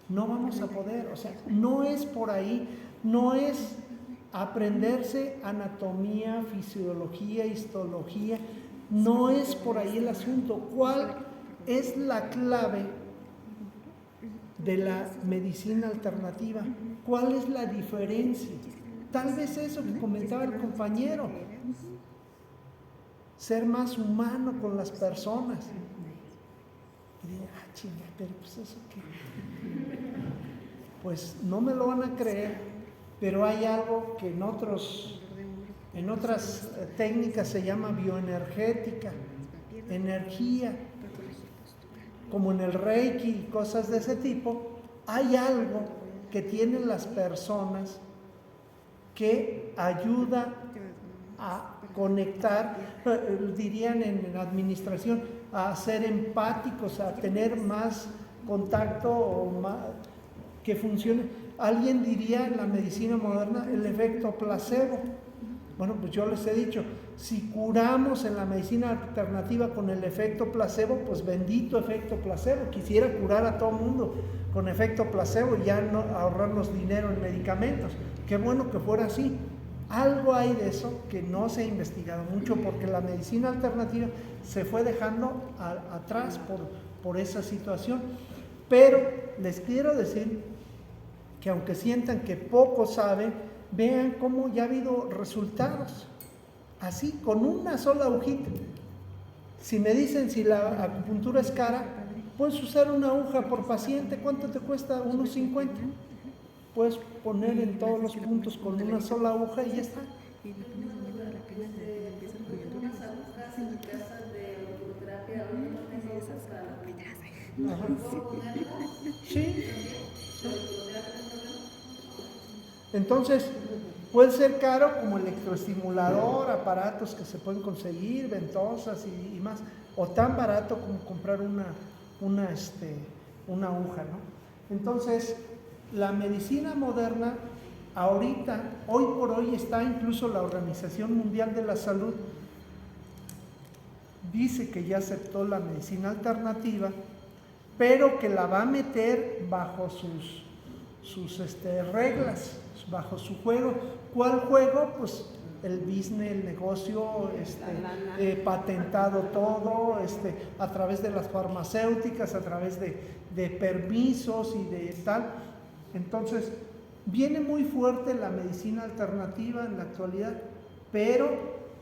no vamos a poder. O sea, no es por ahí, no es aprenderse anatomía, fisiología, histología, no es por ahí el asunto. ¿Cuál es la clave de la medicina alternativa? ¿Cuál es la diferencia? Tal vez eso que comentaba el compañero, ser más humano con las personas. Y digo, chinga, pero pues eso qué. Pues no me lo van a creer, pero hay algo que en otras técnicas se llama bioenergética, energía, como en el Reiki y cosas de ese tipo. Hay algo que tienen las personas que ayuda a conectar, dirían en administración, a ser empáticos, a tener más contacto o más, que funcione. Alguien diría en la medicina moderna el efecto placebo. Bueno, pues yo les he dicho, si curamos en la medicina alternativa con el efecto placebo, pues bendito efecto placebo. Quisiera curar a todo el mundo con efecto placebo y ya no ahorrarnos dinero en medicamentos. Qué bueno que fuera así. Algo hay de eso que no se ha investigado mucho porque la medicina alternativa se fue dejando atrás por esa situación. Pero les quiero decir que aunque sientan que poco saben, vean cómo ya ha habido resultados. Así, con una sola agujita. Si me dicen si la acupuntura es cara, puedes usar una aguja por paciente. ¿Cuánto te cuesta? Unos 50. Puedes poner en todos los puntos con una sola aguja y ya está. Unas agujas en casa de autoterapia, Sí. Entonces, puede ser caro como electroestimulador, aparatos que se pueden conseguir, ventosas y más, o tan barato como comprar una aguja, ¿no? Entonces, la medicina moderna, ahorita, hoy por hoy está incluso la Organización Mundial de la Salud, dice que ya aceptó la medicina alternativa, pero que la va a meter bajo sus reglas, bajo su juego. ¿Cuál juego? Pues el business, el negocio, patentado todo, a través de las farmacéuticas, a través de permisos y de tal. Entonces, viene muy fuerte la medicina alternativa en la actualidad, pero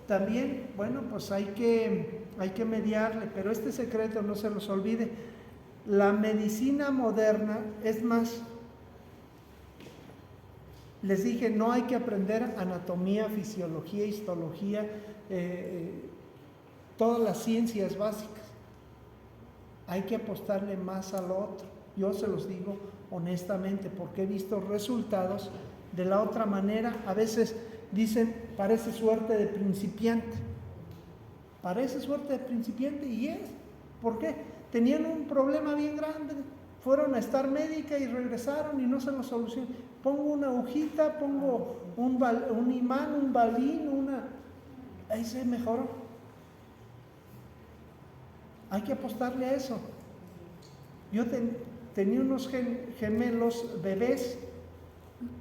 también, bueno, pues hay que mediarle, pero este secreto no se los olvide. La medicina moderna, es más, les dije, no hay que aprender anatomía, fisiología, histología, todas las ciencias básicas. Hay que apostarle más al otro. Yo se los digo honestamente, porque he visto resultados de la otra manera. A veces dicen, parece suerte de principiante. Parece suerte de principiante y es. ¿Por qué? Tenían un problema bien grande. Fueron a estar médica y regresaron y no se lo solucionaron. Pongo una agujita, pongo un imán, un balín, ahí se mejoró. Hay que apostarle a eso. Yo tenía unos gemelos bebés,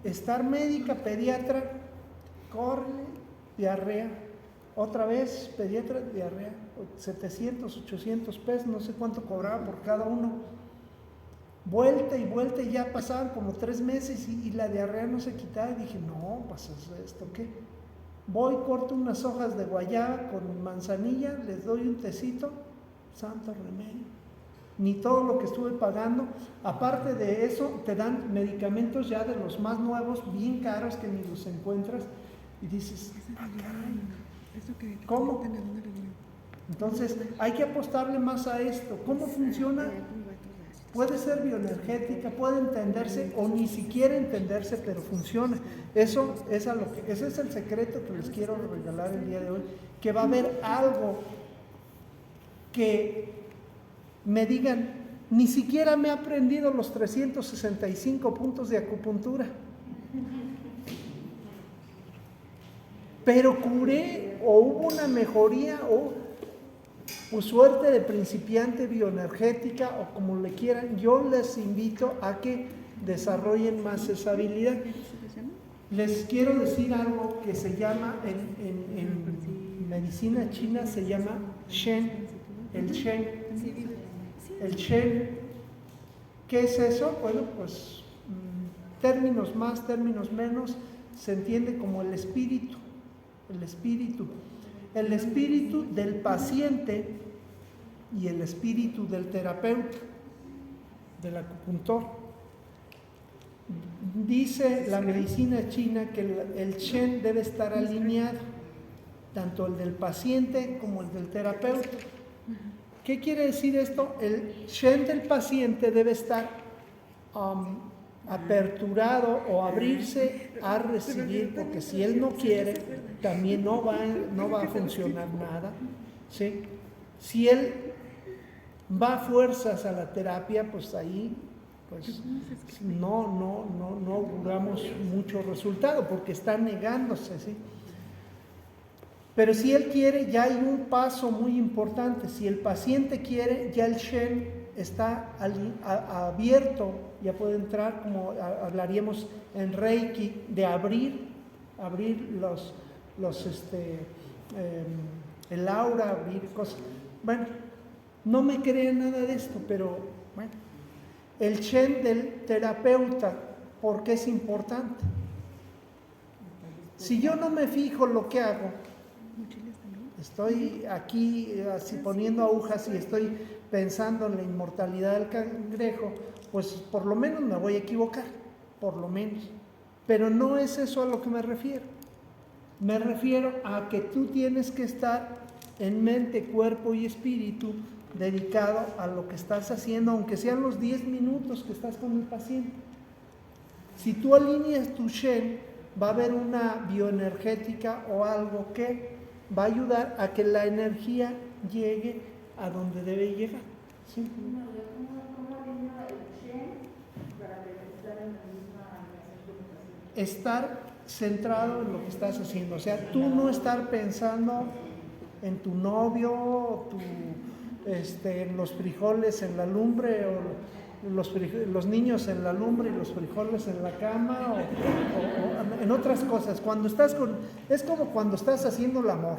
estar médica, pediatra, córrele, diarrea, otra vez pediatra, diarrea, 700, 800 pesos, no sé cuánto cobraba por cada uno. Vuelta y ya pasaban como 3 meses y la diarrea no se quitaba y dije, no, pues ¿esto qué? Voy, corto unas hojas de guayaba con manzanilla, les doy un tecito, santo remedio. Ni todo lo que estuve pagando, aparte de eso, te dan medicamentos ya de los más nuevos, bien caros que ni los encuentras y dices, ¿cómo? Entonces hay que apostarle más a esto. ¿Cómo funciona? Puede ser bioenergética, puede entenderse o ni siquiera entenderse, pero funciona. Ese es el secreto que les quiero regalar el día de hoy, que va a haber algo que me digan, ni siquiera me he aprendido los 365 puntos de acupuntura, pero curé o hubo una mejoría o suerte de principiante bioenergética o como le quieran. Yo les invito a que desarrollen más esa habilidad. Les quiero decir algo que se llama en medicina china, se llama Shen, el Shen. El Shen, ¿qué es eso? Bueno, pues términos más, términos menos, se entiende como el espíritu del paciente y el espíritu del terapeuta, del acupuntor. Dice la medicina china que el Shen debe estar alineado, tanto el del paciente como el del terapeuta. ¿Qué quiere decir esto? El Shen del paciente debe estar aperturado o abrirse a recibir, porque si él no quiere, también no va a funcionar nada, ¿sí? Si él va a fuerzas a la terapia, pues ahí pues no auguramos mucho resultado porque está negándose, ¿sí? Pero si él quiere, ya hay un paso muy importante. Si el paciente quiere, ya el Shen está abierto, ya puede entrar, como hablaríamos en Reiki, de abrir el aura, abrir cosas. Bueno, no me crean nada de esto, pero bueno, el Shen del terapeuta, ¿por qué es importante? Si yo no me fijo lo que hago, estoy aquí así poniendo agujas y estoy pensando en la inmortalidad del cangrejo, pues por lo menos me voy a equivocar, por lo menos. Pero no es eso a lo que me refiero. Me refiero a que tú tienes que estar en mente, cuerpo y espíritu dedicado a lo que estás haciendo, aunque sean los 10 minutos que estás con el paciente. Si tú alineas tu Shen, va a haber una bioenergética o algo que va a ayudar a que la energía llegue a donde debe llegar. ¿Sí? ¿Cómo alinea el Shen para estar en la misma organización? Estar centrado en lo que estás haciendo. O sea, tú no estar pensando en tu novio, en los frijoles en la lumbre, o los niños en la lumbre y los frijoles en la cama, o en otras cosas. Es como cuando estás haciendo el amor,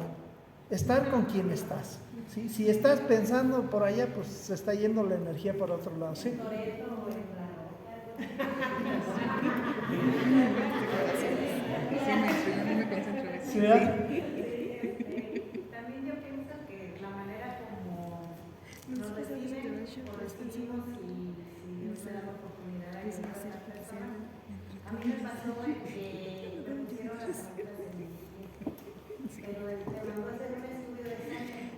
estar con quien estás. ¿Sí? Si estás pensando por allá, pues se está yendo la energía para otro lado. ¿Sí? ¿Sí, verdad? También yo pienso que la manera como nos reciben o recibimos y Dios me da la oportunidad de ayudar a otras personas. A mí me pasó que me pusieron las agujas en mis pies, pero me mandó a hacer un estudio de sangre,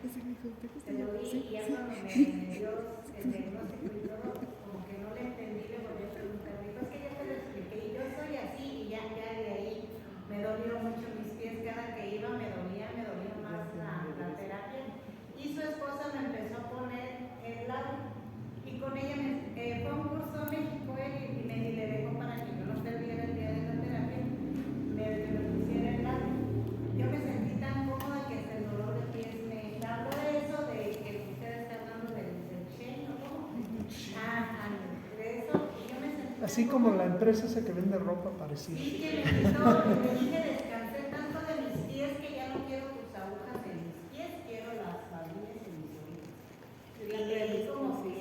se lo di y ya cuando me dio el diagnóstico y todo, como que no le entendí, le volví a preguntar, me dijo, es que ya te lo expliqué y yo soy así, y ya de ahí me dolió mucho mis pies, cada que iba me dolía más la terapia. Y su esposa me empezó a poner el lado, y con ella fue un curso a México y le dejó para que yo no perdiera el día de la terapia, me pusiera el lado. Yo me sentí tan cómoda que hasta el dolor de pies me habló de eso, de que usted está hablando del Shen, ¿o cómo? De eso, y yo me sentí Así como la empresa esa que vende ropa parecida. sí, que me quitó, me dije, descansé tanto de mis pies que ya no quiero tus agujas en mis pies, quiero las barrillas en mis oídos. Y como que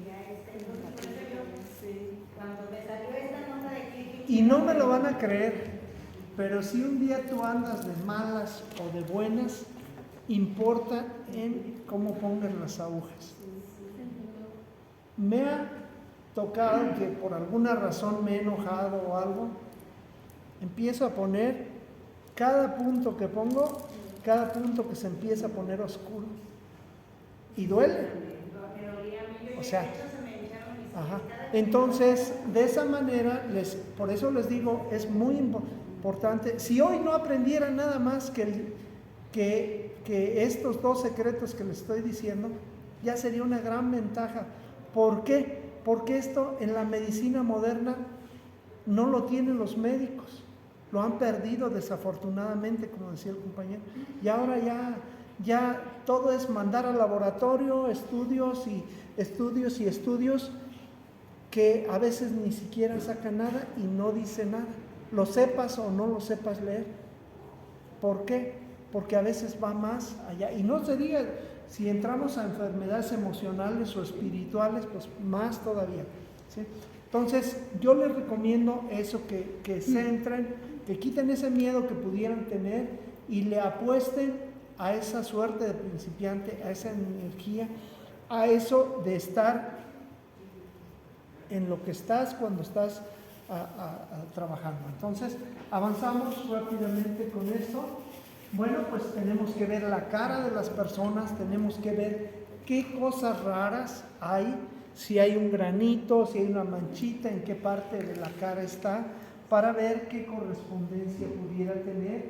ya cuando me salió esta nota de que... Y no me lo van a creer, pero si un día tú andas de malas o de buenas, importa en cómo pongas las agujas. Me ha tocado que por alguna razón me he enojado o algo, empiezo a poner cada punto que pongo, cada punto que se empieza a poner oscuro. Y duele. O sea, ajá. Entonces, de esa manera, por eso les digo, es muy importante. Si hoy no aprendiera nada más que estos 2 secretos que les estoy diciendo, ya sería una gran ventaja. ¿Por qué? Porque esto en la medicina moderna no lo tienen los médicos, lo han perdido desafortunadamente, como decía el compañero, y ahora ya todo es mandar al laboratorio estudios que a veces ni siquiera sacan nada y no dice nada, lo sepas o no lo sepas leer. ¿Por qué? Porque a veces va más allá, y no se diga. Si entramos a enfermedades emocionales o espirituales, pues más todavía, ¿sí? Entonces, yo les recomiendo eso, que se entren, que quiten ese miedo que pudieran tener y le apuesten a esa suerte de principiante, a esa energía, a eso de estar en lo que estás cuando estás trabajando. Entonces, avanzamos rápidamente con esto. Bueno, pues tenemos que ver la cara de las personas, tenemos que ver qué cosas raras hay, si hay un granito, si hay una manchita, en qué parte de la cara está, para ver qué correspondencia pudiera tener.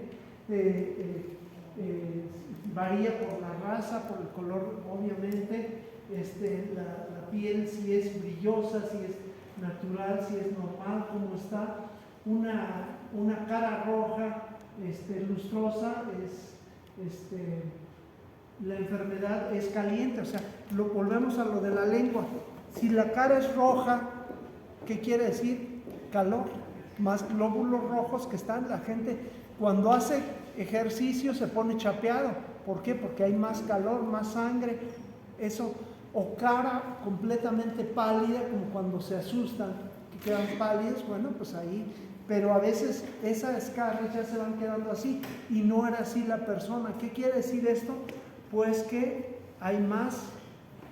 Varía por la raza, por el color, obviamente, la piel, si es brillosa, si es natural, si es normal, cómo está. Una cara roja, lustrosa, la enfermedad es caliente, o sea, volvemos a lo de la lengua. Si la cara es roja, ¿qué quiere decir? Calor, más glóbulos rojos que están. La gente cuando hace ejercicio se pone chapeado. ¿Por qué? Porque hay más calor, más sangre, eso. O cara completamente pálida, como cuando se asustan, que quedan pálidos, bueno, pues ahí. Pero a veces esas caras ya se van quedando así y no era así la persona. ¿Qué quiere decir esto? Pues que hay más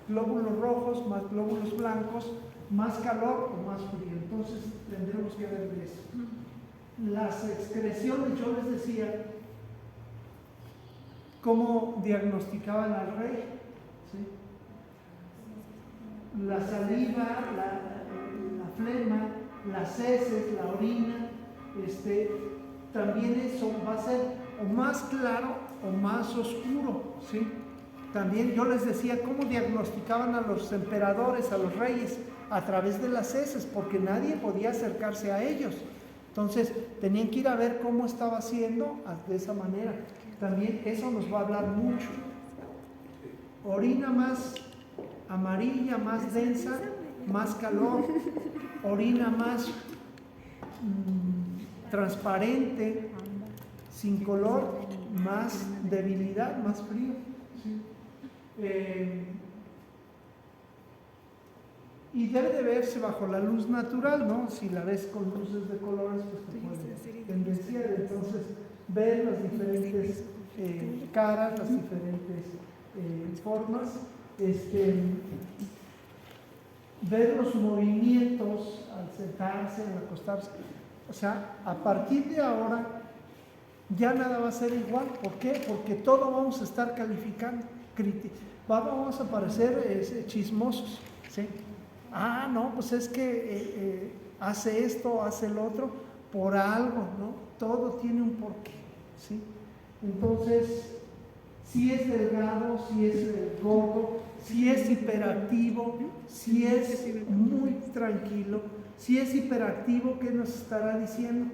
glóbulos rojos, más glóbulos blancos, más calor o más frío. Entonces tendremos que ver de eso. Las excreciones, yo les decía cómo diagnosticaban al rey, ¿sí? La saliva, la flema, las heces, la orina, también eso va a ser o más claro o más oscuro, ¿sí? También yo les decía cómo diagnosticaban a los emperadores, a los reyes, a través de las heces, porque nadie podía acercarse a ellos. Entonces tenían que ir a ver cómo estaba haciendo de esa manera. También eso nos va a hablar mucho. Orina más amarilla, más densa, más calor. Orina más transparente, sin color, más debilidad, más frío. ¿Sí? Y debe de verse bajo la luz natural, ¿no? Si la ves con luces de colores, pues te puede tendenciar. Entonces, ver las diferentes caras, las diferentes formas, ver los movimientos al sentarse, al acostarse. O sea, a partir de ahora ya nada va a ser igual. ¿Por qué? Porque todo vamos a estar calificando, vamos a parecer chismosos, ¿sí? Ah, no, pues es que hace esto, hace el otro, por algo, ¿no? Todo tiene un porqué, ¿sí? Entonces, si es delgado, si es gordo, si es hiperactivo, si es muy tranquilo, si es hiperactivo, ¿qué nos estará diciendo?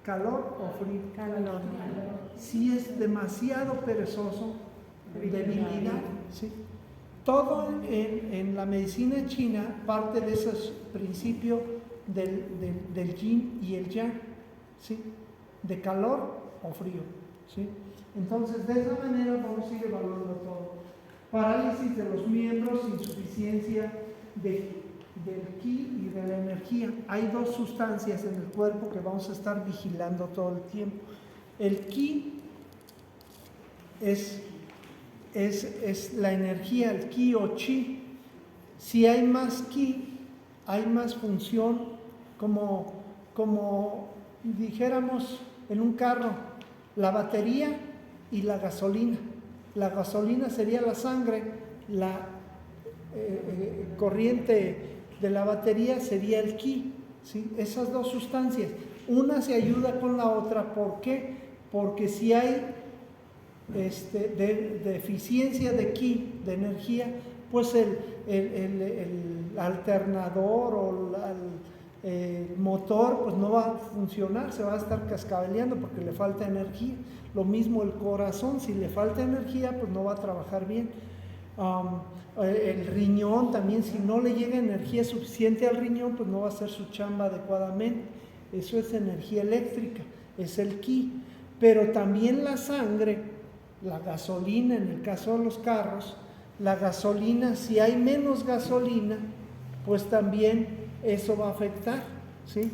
¿Calor o frío? Calor. Si es demasiado perezoso, debilidad, ¿sí? Todo en la medicina china parte de ese principio del yin y el yang, ¿sí? De calor o frío, ¿sí? Entonces, de esa manera vamos a ir evaluando todo. Parálisis de los miembros, insuficiencia del ki y de la energía. Hay dos sustancias en el cuerpo que vamos a estar vigilando todo el tiempo. El ki es la energía, el ki o chi. Si hay más ki, hay más función, como dijéramos en un carro, la batería y la gasolina. La gasolina sería la sangre, la corriente de la batería sería el ki, ¿sí? Esas dos sustancias, una se ayuda con la otra. ¿Por qué? Porque si hay deficiencia de ki, de energía, pues el alternador o el motor pues no va a funcionar, se va a estar cascabeleando porque le falta energía. Lo mismo el corazón, si le falta energía pues no va a trabajar bien. El riñón también, si no le llega energía suficiente al riñón, pues no va a hacer su chamba adecuadamente. Eso es energía eléctrica, es el ki. Pero también la sangre, la gasolina, en el caso de los carros, la gasolina, si hay menos gasolina, pues también eso va a afectar, ¿sí?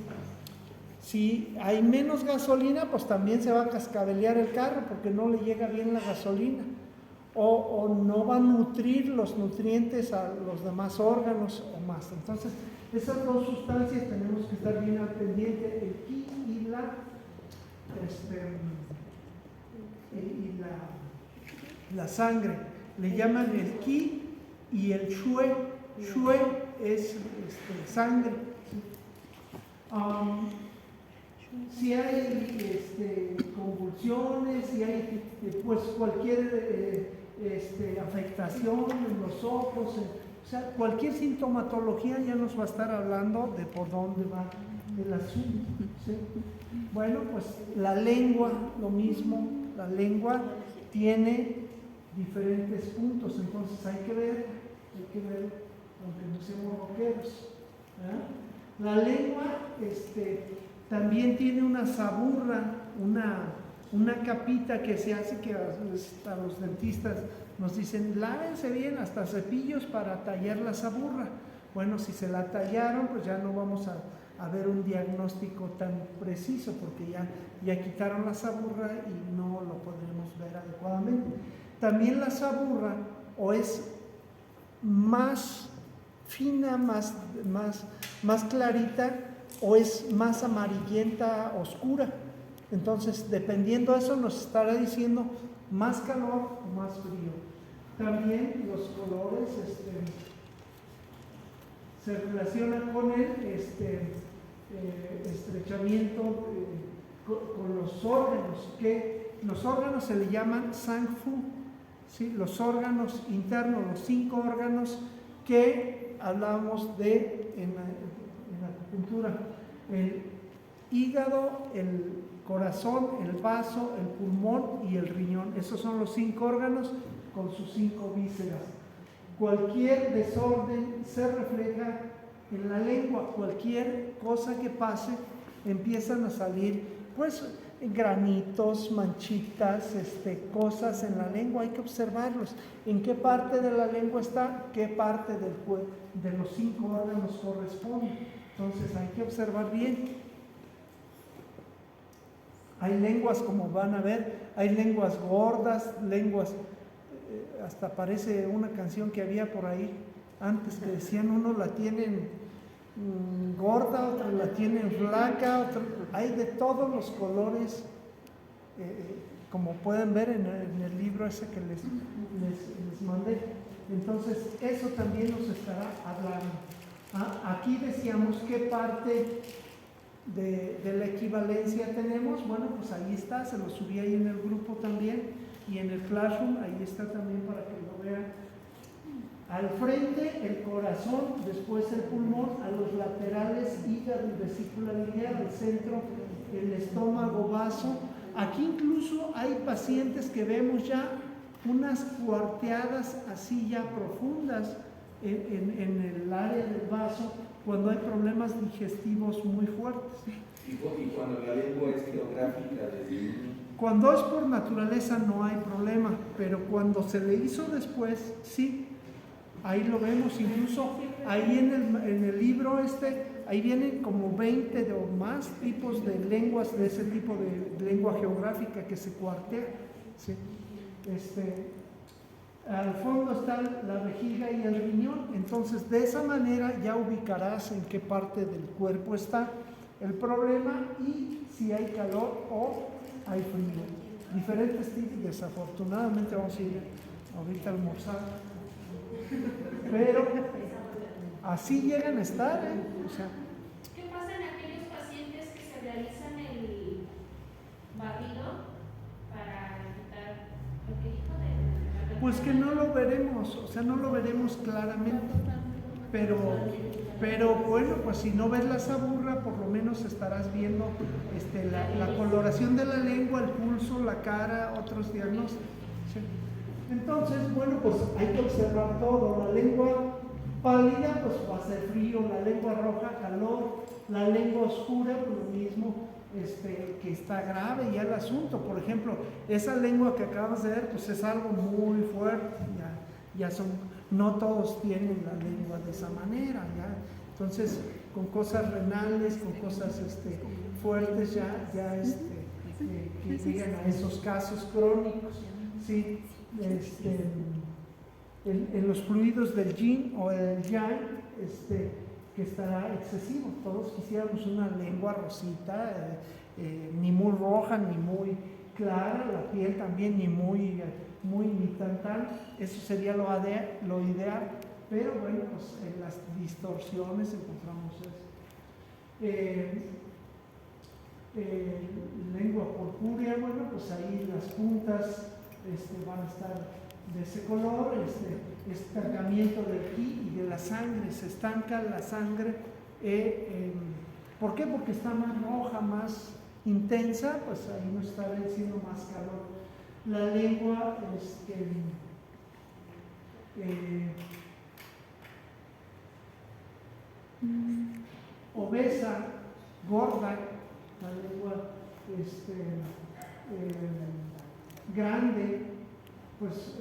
Si hay menos gasolina, pues también se va a cascabelear el carro porque no le llega bien la gasolina. O no va a nutrir los nutrientes a los demás órganos o más. Entonces, esas dos sustancias tenemos que estar bien al pendiente, el ki y la sangre. Le llaman el ki y el shue. Shue es sangre. Si hay convulsiones, si hay pues cualquier afectación en los ojos, o sea, cualquier sintomatología ya nos va a estar hablando de por dónde va el asunto, ¿sí? Bueno, pues la lengua, lo mismo, la lengua tiene diferentes puntos, entonces hay que ver, aunque no seamos rockeros, ¿verdad? La lengua también tiene una saburra, una capita que se hace, que a los dentistas nos dicen, lávense bien, hasta cepillos para tallar la saburra. Bueno, si se la tallaron, pues ya no vamos a ver un diagnóstico tan preciso, porque ya quitaron la saburra y no lo podremos ver adecuadamente. También la saburra o es más fina, más clarita, o es más amarillenta, oscura. Entonces, dependiendo de eso, nos estará diciendo más calor o más frío. También los colores se relacionan con el estrechamiento con los órganos, que los órganos se le llaman Sang-Fu, ¿sí? Los órganos internos, los 5 órganos que hablamos de en la acupuntura: el hígado, el corazón, el vaso, el pulmón y el riñón. Esos son los 5 órganos con sus 5 vísceras. Cualquier desorden se refleja en la lengua, cualquier cosa que pase empiezan a salir pues granitos, manchitas, cosas en la lengua. Hay que observarlos, en qué parte de la lengua está, qué parte de los 5 órganos corresponde. Entonces hay que observar bien. Hay lenguas, como van a ver, hay lenguas gordas, lenguas, hasta parece una canción que había por ahí antes que decían, uno la tienen gorda, otros la tienen flaca, hay de todos los colores, como pueden ver en el libro ese que les mandé. Entonces eso también nos estará hablando. Aquí decíamos qué parte de la equivalencia tenemos. Bueno, pues ahí está, se lo subí ahí en el grupo también, y en el Classroom, ahí está también para que lo vean. Al frente el corazón, después el pulmón, a los laterales hígado y vesícula biliar, al centro el estómago, vaso. Aquí incluso hay pacientes que vemos ya unas cuarteadas así ya profundas en el área del vaso, cuando hay problemas digestivos muy fuertes. Y cuando la lengua es geográfica desde... Cuando es por naturaleza no hay problema, pero cuando se le hizo después, sí, ahí lo vemos. Incluso ahí en el libro ahí vienen como 20 o más tipos de lenguas, de ese tipo de lengua geográfica que se cuartea, ¿sí? Al fondo está la vejiga y el riñón. Entonces de esa manera ya ubicarás en qué parte del cuerpo está el problema y si hay calor o hay frío. Diferentes tipos. Desafortunadamente vamos a ir ahorita a almorzar, pero así llegan a estar, O sea, ¿qué pasa en aquellos pacientes que se realizan el barrido para quitar lo que dijo de... Pues que no lo veremos, o sea, no lo veremos claramente, pero bueno, pues si no ves la saburra, por lo menos estarás viendo la coloración de la lengua, el pulso, la cara, otros diagnósticos, ¿sí? Entonces, bueno, pues hay que observar todo. La lengua pálida, pues va a ser frío; la lengua roja, calor; la lengua oscura, pues lo mismo, que está grave ya el asunto. Por ejemplo, esa lengua que acabas de ver, pues es algo muy fuerte, ya no todos tienen la lengua de esa manera, ya. Entonces, con cosas renales, con cosas fuertes, que llegan a esos casos crónicos, ¿sí? En los fluidos del yin o el yang, que estará excesivo. Todos quisiéramos una lengua rosita, ni muy roja ni muy clara, la piel también ni muy ni tan, eso sería lo ideal, pero bueno, pues en las distorsiones encontramos eso. Lengua purpúrea, bueno, pues ahí las puntas van a estar ese color, estancamiento del ki y de la sangre, se estanca la sangre. ¿Por qué? Porque está más roja, más intensa, pues ahí nos está venciendo más calor. La lengua obesa, gorda, la lengua grande, pues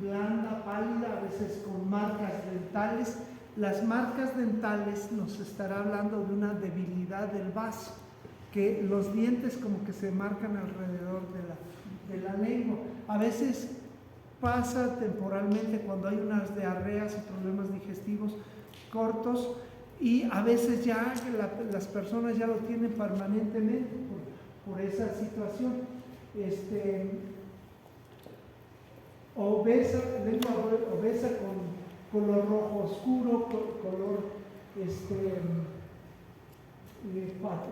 blanda, pálida, a veces con marcas dentales. Las marcas dentales nos estará hablando de una debilidad del vaso, que los dientes como que se marcan alrededor de la lengua. A veces pasa temporalmente cuando hay unas diarreas y problemas digestivos cortos, y a veces ya las personas ya lo tienen permanentemente por esa situación. Lengua obesa con color rojo oscuro,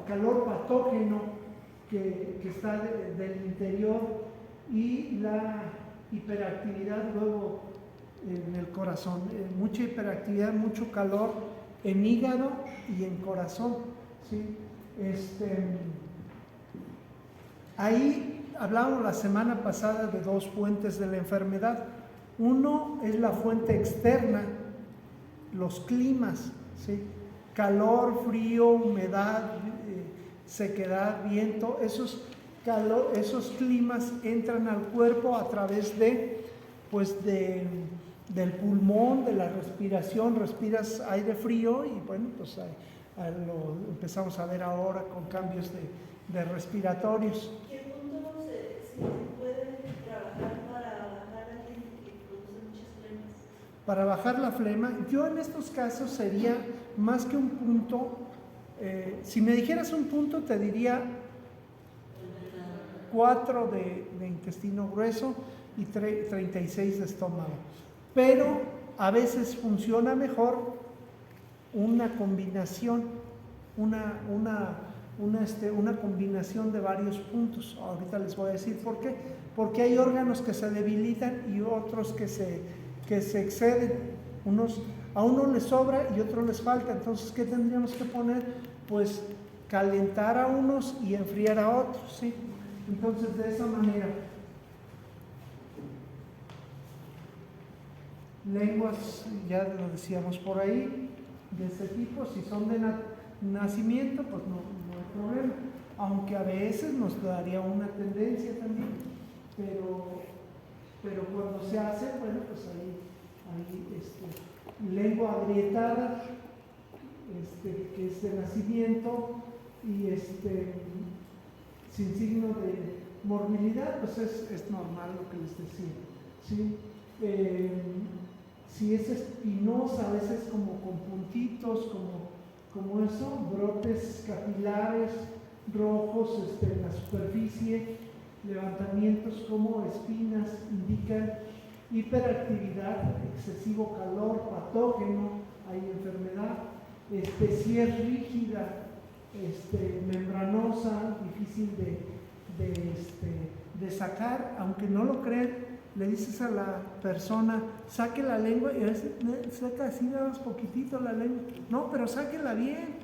calor patógeno que está del interior, y la hiperactividad luego en el corazón, mucha hiperactividad, mucho calor en hígado y en corazón, ¿sí? Ahí hablamos la semana pasada de dos fuentes de la enfermedad. Uno es la fuente externa, los climas, ¿sí? Calor, frío, humedad, sequedad, viento. Esos climas entran al cuerpo a través del pulmón, de la respiración. Respiras aire frío y bueno, pues lo empezamos a ver ahora con cambios de respiratorios. ¿Qué punto se puede trabajar para bajar la gente que produce muchas flemas? Para bajar la flema, yo en estos casos sería más que un punto, si me dijeras un punto te diría 4 de intestino grueso y 36 de estómago, pero a veces funciona mejor una combinación, una combinación de varios puntos. Ahorita les voy a decir por qué. Porque hay órganos que se debilitan y otros que se exceden. A uno les sobra y a otros les falta. Entonces, ¿qué tendríamos que poner? Pues calentar a unos y enfriar a otros, ¿sí? Entonces, de esa manera. Lenguas, ya lo decíamos por ahí, de este tipo, si son de nacimiento, pues no hay problema, aunque a veces nos daría una tendencia también, pero cuando se hace, bueno, pues ahí lengua agrietada, que es de nacimiento, y sin signo de morbilidad, pues es normal lo que les decía, ¿sí? Si es espinosa, a veces como con puntitos, como eso, brotes capilares rojos en la superficie, levantamientos como espinas, indican hiperactividad, excesivo calor, patógeno, hay enfermedad. Si es rígida, membranosa, difícil de sacar, aunque no lo crean, le dices a la persona, saque la lengua, y a veces saca así nada más poquitito la lengua. No, pero sáquela bien.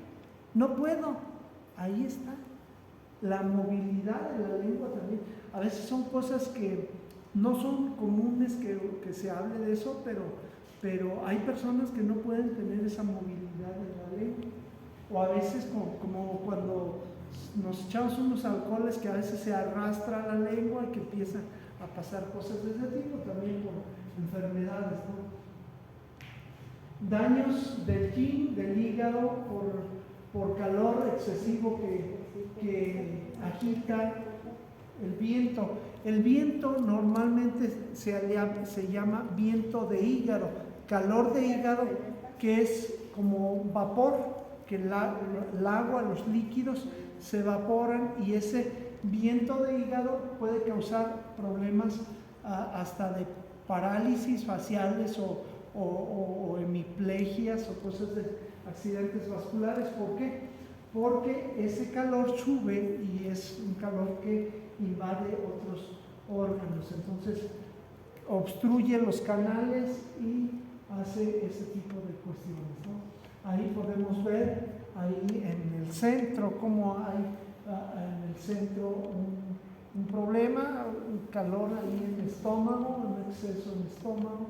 No puedo. Ahí está. La movilidad de la lengua también. A veces son cosas que no son comunes que se hable de eso, pero hay personas que no pueden tener esa movilidad de la lengua. O a veces como cuando nos echamos unos alcoholes, que a veces se arrastra la lengua y que empieza a pasar cosas de ese tipo, también por enfermedades, ¿no? Daños del yin, del hígado, por calor excesivo que agita el viento. El viento normalmente se llama viento de hígado, calor de hígado, que es como vapor, que el agua, los líquidos se evaporan, y ese viento de hígado puede causar problemas hasta de parálisis faciales o hemiplegias o cosas de accidentes vasculares. ¿Por qué? Porque ese calor sube y es un calor que invade otros órganos. Entonces, obstruye los canales y hace ese tipo de cuestiones, ¿no? Ahí podemos ver, ahí en el centro, cómo hay en el centro un problema, un calor ahí en el estómago, un exceso en el estómago.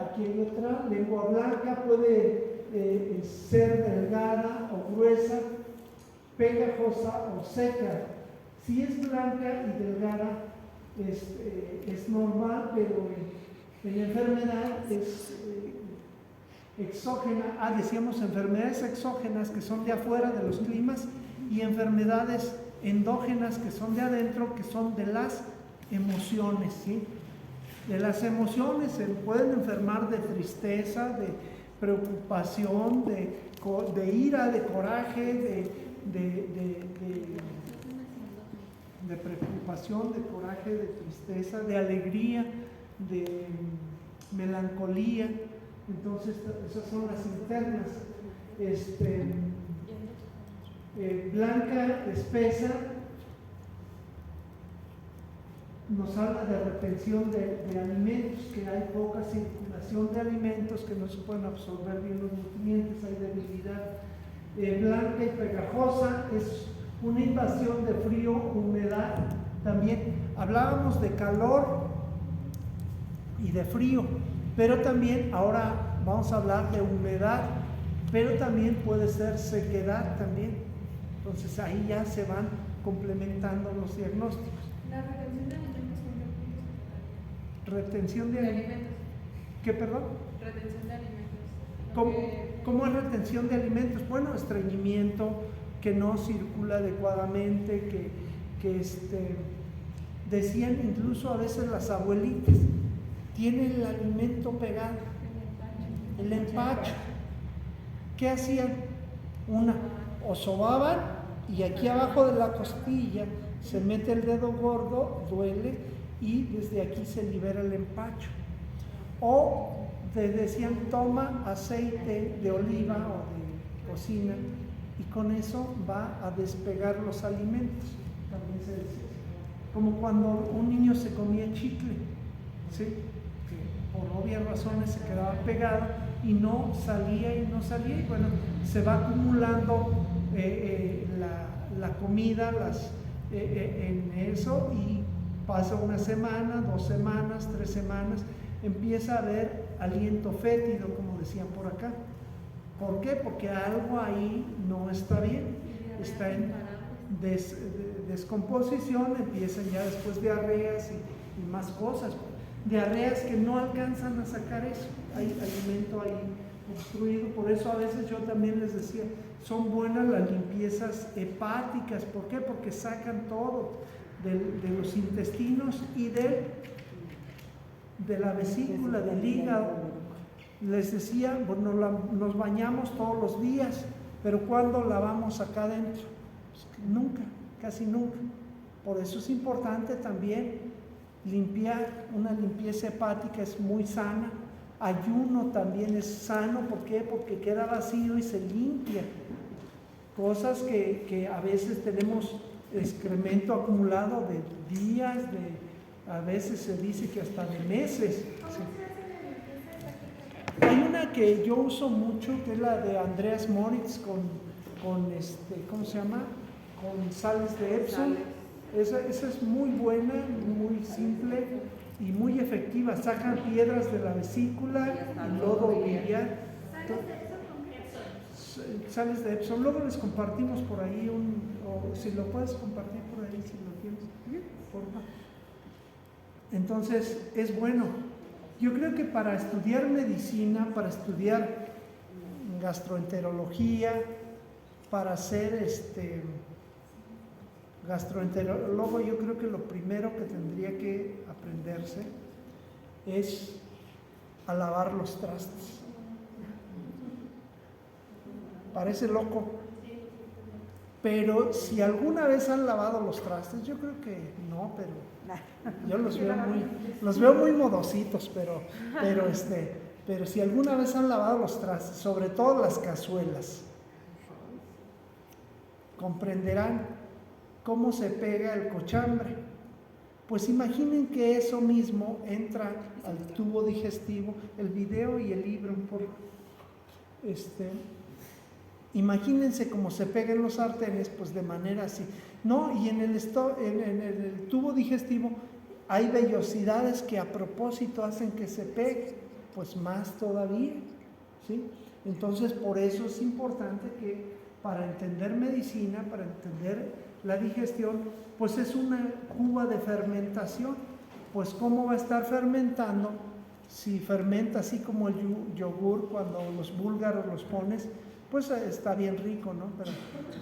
Aquí hay otra, lengua blanca, puede ser delgada o gruesa, pegajosa o seca. Si es blanca y delgada es normal, pero en enfermedad es exógena. Decíamos enfermedades exógenas que son de afuera de los climas y enfermedades endógenas que son de adentro, que son de las emociones, ¿sí? De las emociones se pueden enfermar de tristeza, de preocupación, de ira, de coraje, de preocupación, de coraje, de tristeza, de alegría, de melancolía. Entonces esas son las internas. Blanca, espesa, nos habla de retención de alimentos, que hay poca circulación de alimentos, que no se pueden absorber bien los nutrientes, hay debilidad. Blanca y pegajosa es una invasión de frío, humedad. También hablábamos de calor y de frío, pero también ahora vamos a hablar de humedad, pero también puede ser sequedad también. Entonces ahí ya se van complementando los diagnósticos. La retención de alimentos, Retención de alimentos. ¿Qué, perdón? Retención de alimentos. ¿Cómo es retención de alimentos? Bueno, estreñimiento, que no circula adecuadamente, que decían incluso a veces las abuelitas, tienen el alimento pegado, el empacho. ¿Qué hacían? O sobaban y aquí abajo de la costilla se mete el dedo gordo, duele, y desde aquí se libera el empacho. O te decían, toma aceite de oliva o de cocina y con eso va a despegar los alimentos. También se decía, como cuando un niño se comía chicle, ¿sí? Que por obvias razones se quedaba pegado y no salía y bueno, se va acumulando la comida en eso, y pasa una semana, 2 semanas, 3 semanas, empieza a haber aliento fétido, como decían por acá. ¿Por qué? Porque algo ahí no está bien, está en descomposición, empiezan ya después diarreas y más cosas. Diarreas que no alcanzan a sacar eso, hay alimento ahí obstruido. Por eso a veces yo también les decía, son buenas las limpiezas hepáticas. ¿Por qué? Porque sacan todo de los intestinos y de la vesícula, del hígado. Les decía, bueno, nos bañamos todos los días, pero ¿cuándo lavamos acá adentro? Pues nunca, casi nunca. Por eso es importante también limpiar. Una limpieza hepática es muy sana. Ayuno también es sano. ¿Por qué? Porque queda vacío y se limpia. Cosas que a veces tenemos excremento acumulado de días, a veces se dice que hasta de meses. Sí. Hay una que yo uso mucho, que es la de Andreas Moritz con ¿cómo se llama? Con sales de Epsom. Esa es muy buena, muy simple y muy efectiva. Sacan piedras de la vesícula y lodo biliar. Sales de Epsom. Luego les compartimos por ahí o si lo puedes compartir por ahí, si lo tienes, porfa. Entonces es bueno. Yo creo que para estudiar medicina, para estudiar gastroenterología, para ser gastroenterólogo, yo creo que lo primero que tendría que aprenderse es a lavar los trastes. Parece loco, pero si alguna vez han lavado los trastes, yo creo que no, pero yo los veo muy modositos, pero si alguna vez han lavado los trastes, sobre todo las cazuelas, comprenderán cómo se pega el cochambre. Pues imaginen que eso mismo entra al tubo digestivo, el video y el libro. Imagínense cómo se pegan los sartenes, pues de manera así. No, y en el tubo digestivo hay vellosidades que a propósito hacen que se pegue, pues más todavía, ¿sí? Entonces, por eso es importante que para entender medicina, para entender la digestión, pues es una cuba de fermentación. Pues ¿cómo va a estar fermentando? Si fermenta así como el yogur, cuando los búlgaros los pones, pues está bien rico, ¿no? Pero,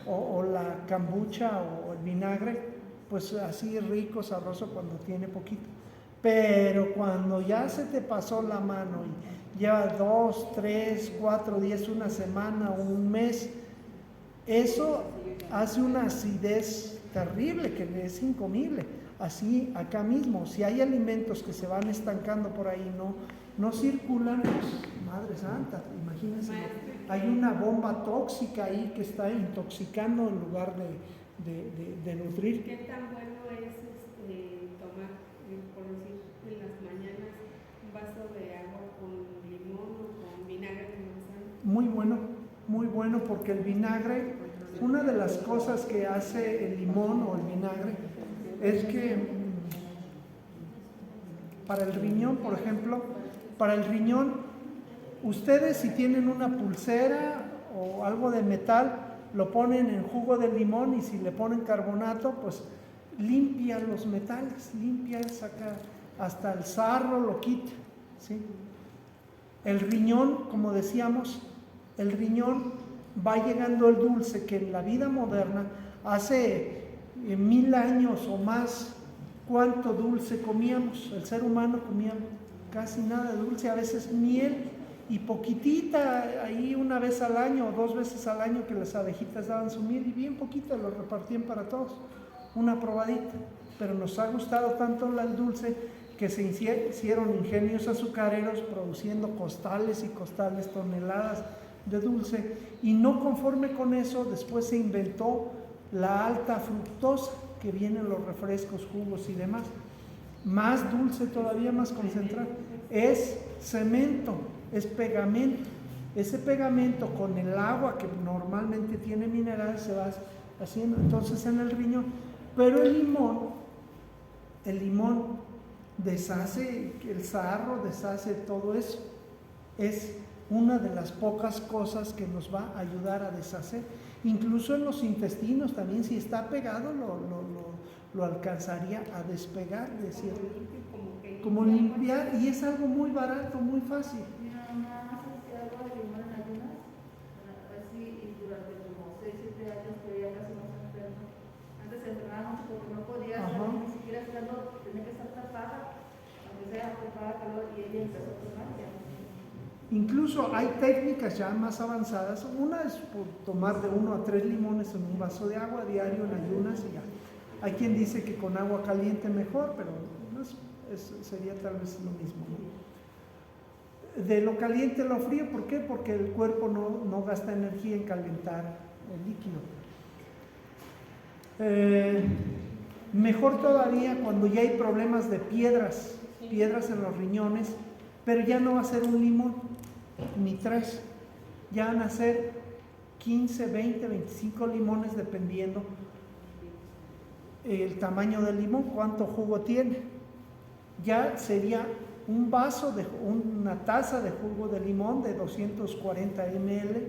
o la kombucha o el vinagre, pues así rico, sabroso cuando tiene poquito. Pero cuando ya se te pasó la mano y lleva 2, 3, 4 días, una semana o un mes, eso hace una acidez terrible que es incomible. Así acá mismo, si hay alimentos que se van estancando por ahí, no circulan, pues, Madre Santa, imagínense, hay una bomba tóxica ahí que está intoxicando en lugar de nutrir. ¿Qué tan bueno es tomar, por decir, en las mañanas un vaso de agua con limón o con vinagre de manzana? Muy bueno, porque el vinagre, una de las cosas que hace el limón o el vinagre es que para el riñón, por ejemplo, para el riñón, ustedes si tienen una pulsera o algo de metal, lo ponen en jugo de limón y si le ponen carbonato, pues limpia los metales, saca hasta el sarro, lo quita, ¿sí? El riñón, como decíamos, el riñón va llegando el dulce que en la vida moderna, hace 1000 años o más, ¿cuánto dulce comíamos? El ser humano comía casi nada de dulce, a veces miel y poquitita, ahí una vez al año o 2 veces al año que las abejitas daban su miel y bien poquita lo repartían para todos, una probadita. Pero nos ha gustado tanto el dulce que se hicieron ingenios azucareros produciendo costales y costales, toneladas de dulce, y no conforme con eso, después se inventó la alta fructosa que viene en los refrescos, jugos y demás, más dulce todavía, más concentrado, es cemento, es pegamento. Ese pegamento con el agua que normalmente tiene minerales se va haciendo entonces en el riñón. Pero el limón deshace el sarro, deshace todo eso. Es una de las pocas cosas que nos va a ayudar a deshacer. Incluso en los intestinos también, si está pegado, lo alcanzaría a despegar, decir, como limpiar, y es algo muy barato, muy fácil. Algo de limón en ayunas, así, y durante como 6-7 años que ya casi no se enferma. Antes se enfermaba mucho porque no podía salir, ni siquiera estando, tenía que estar tapada, aunque sea tapada calor, y ella empezó a tomar ya. Incluso hay técnicas ya más avanzadas. Una es por tomar de 1 a 3 limones en un vaso de agua diario en ayunas y ya. Hay quien dice que con agua caliente mejor, pero sería tal vez lo mismo, ¿no? De lo caliente a lo frío, ¿por qué? Porque el cuerpo no gasta energía en calentar el líquido. Mejor todavía cuando ya hay problemas de piedras en los riñones, pero ya no va a ser un limón, ni 3, ya van a ser 15, 20, 25 limones dependiendo el tamaño del limón, cuánto jugo tiene. Ya sería un vaso, una taza de jugo de limón de 240 ml,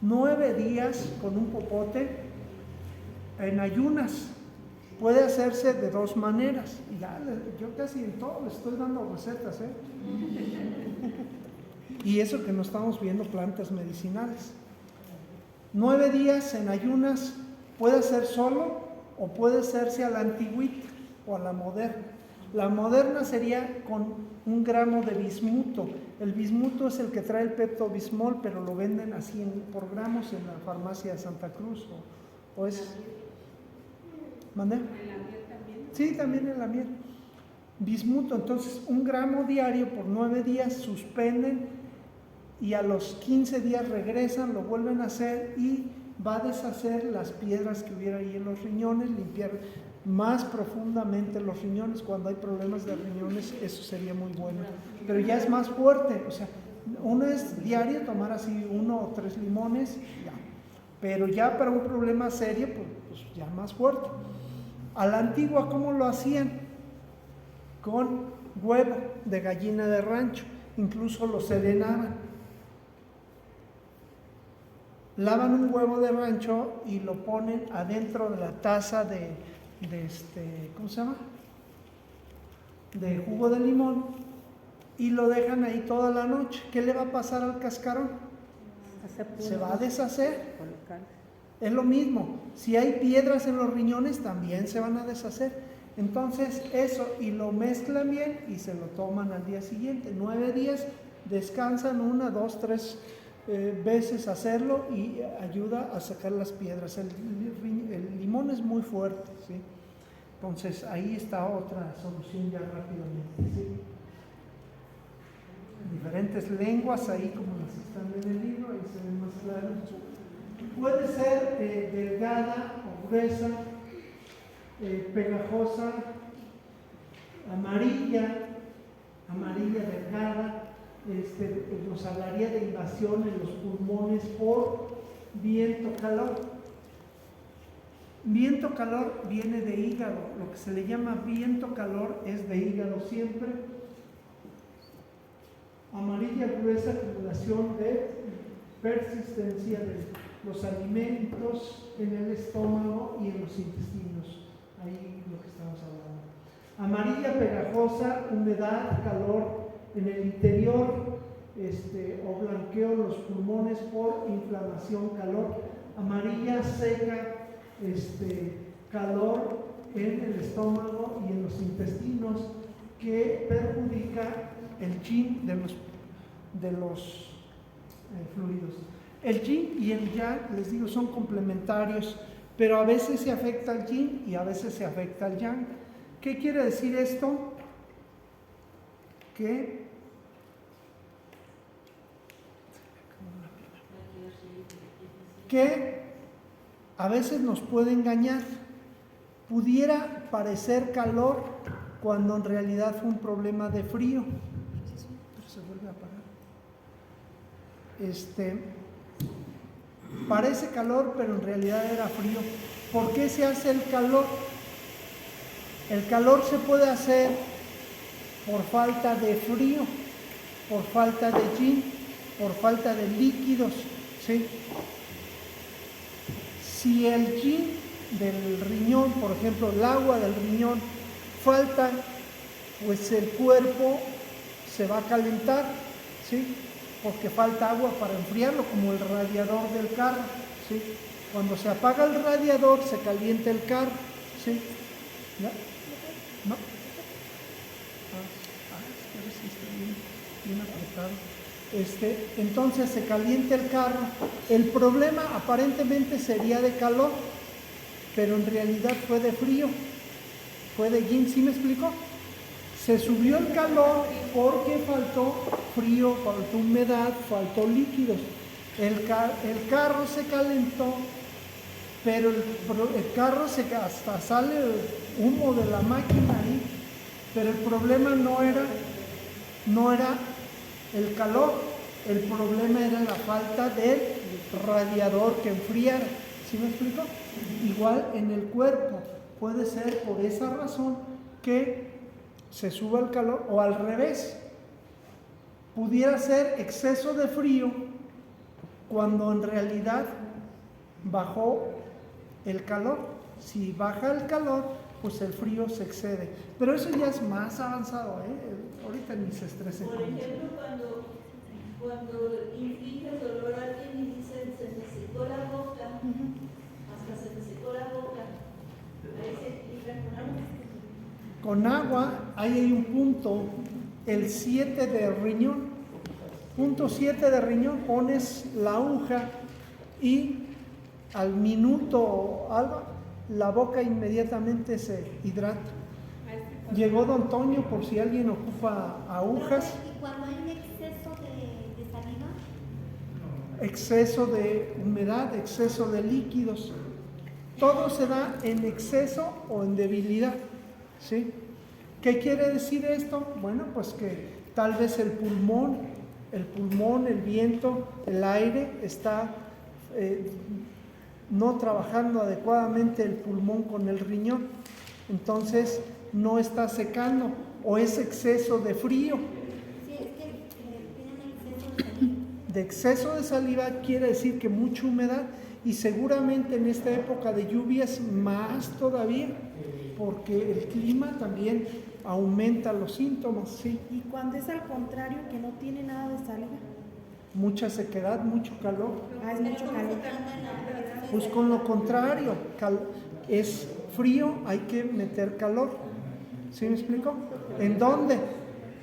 9 días con un popote en ayunas. Puede hacerse de 2 maneras. Ya, yo casi en todo le estoy dando recetas, Y eso que no estamos viendo plantas medicinales. 9 días en ayunas, puede ser solo o puede hacerse a la antigüita o a la moderna. La moderna sería con 1 gramo de bismuto. El bismuto es el que trae el Pepto-Bismol, pero lo venden así por gramos en la farmacia de Santa Cruz. O es... ¿Mandé? ¿En la miel también? Sí, también en la miel. Bismuto, entonces 1 gramo diario por 9 días, suspenden y a los 15 días regresan, lo vuelven a hacer y va a deshacer las piedras que hubiera ahí en los riñones, limpiar más profundamente los riñones. Cuando hay problemas de riñones, eso sería muy bueno. Pero ya es más fuerte, o sea, uno es diario tomar así 1 o 3 limones, ya. Pero ya para un problema serio, pues ya más fuerte. A la antigua, ¿cómo lo hacían? Con huevo de gallina de rancho, incluso lo serenaban. Lavan un huevo de rancho y lo ponen adentro de la taza de ¿cómo se llama? De jugo de limón, y lo dejan ahí toda la noche. ¿Qué le va a pasar al cascarón? Se va a deshacer. Es lo mismo, si hay piedras en los riñones también se van a deshacer. Entonces eso, y lo mezclan bien y se lo toman al día siguiente. 9 días, descansan 1, 2, 3 veces hacerlo y ayuda a sacar las piedras. El limón es muy fuerte, ¿sí? Entonces ahí está otra solución ya rápidamente, ¿sí? Diferentes lenguas ahí como las que están en el libro, ahí se ven más claros. Puede ser delgada o gruesa, pegajosa, amarilla delgada. Nos hablaría de invasión en los pulmones por viento-calor. Viento-calor viene de hígado. Lo que se le llama viento-calor es de hígado siempre. Amarilla gruesa, acumulación de persistencia de los alimentos en el estómago y en los intestinos. Ahí lo que estamos hablando. Amarilla pegajosa, humedad, calor en el interior, o blanqueo en los pulmones por inflamación, calor. Amarilla seca, calor en el estómago y en los intestinos, que perjudica el yin de los fluidos. El yin y el yang, les digo, son complementarios, pero a veces se afecta el yin y a veces se afecta el yang. ¿Qué quiere decir esto? Que a veces nos puede engañar. Pudiera parecer calor cuando en realidad fue un problema de frío. Pero se vuelve a apagar. Parece calor, pero en realidad era frío. ¿Por qué se hace el calor? El calor se puede hacer por falta de frío, por falta de yin, por falta de líquidos, ¿sí? Si el yin del riñón, por ejemplo, el agua del riñón, falta, pues el cuerpo se va a calentar, ¿sí? Porque falta agua para enfriarlo, como el radiador del carro, ¿sí? Cuando se apaga el radiador, se calienta el carro, ¿sí? ¿Ya? ¿No? Espero si está bien apretado. Entonces se calienta el carro. El problema aparentemente sería de calor, pero en realidad fue de frío, fue de yin. ¿Sí me explicó? Se subió el calor porque faltó frío, faltó humedad, faltó líquidos. El carro se calentó, pero el carro hasta sale humo de la máquina ahí, pero el problema no era el calor, el problema era la falta del radiador que enfriara. ¿Sí me explico? Igual en el cuerpo, puede ser por esa razón que se suba el calor, o al revés, pudiera ser exceso de frío cuando en realidad bajó el calor. Si baja el calor, pues el frío se excede. Pero eso ya es más avanzado, ahorita ni se estresen. Por ejemplo, cuando inflige dolor a alguien y dicen se me secó la boca, hasta se me secó la boca, ahí se infla con agua. Con agua, ahí hay un punto, el 7 de riñón. Punto 7 de riñón, pones la aguja y al minuto algo, la boca inmediatamente se hidrata. Llegó don Toño por si alguien ocupa agujas. ¿Y cuando hay un exceso de saliva? exceso de humedad, exceso de líquidos. Todo se da en exceso o en debilidad, ¿sí? ¿Qué quiere decir esto? Bueno, pues que tal vez el pulmón, el viento, el aire está no trabajando adecuadamente el pulmón con el riñón, entonces no está secando, o es exceso de frío. Sí, es que tienen exceso de saliva. De exceso de saliva quiere decir que mucha humedad, y seguramente en esta época de lluvias más todavía, porque el clima también aumenta los síntomas, ¿sí? Y cuando es al contrario, que no tiene nada de saliva. Mucha sequedad, mucho calor. Es mucho calor. Pues con lo contrario, es frío, hay que meter calor. ¿Sí me explico? ¿En dónde?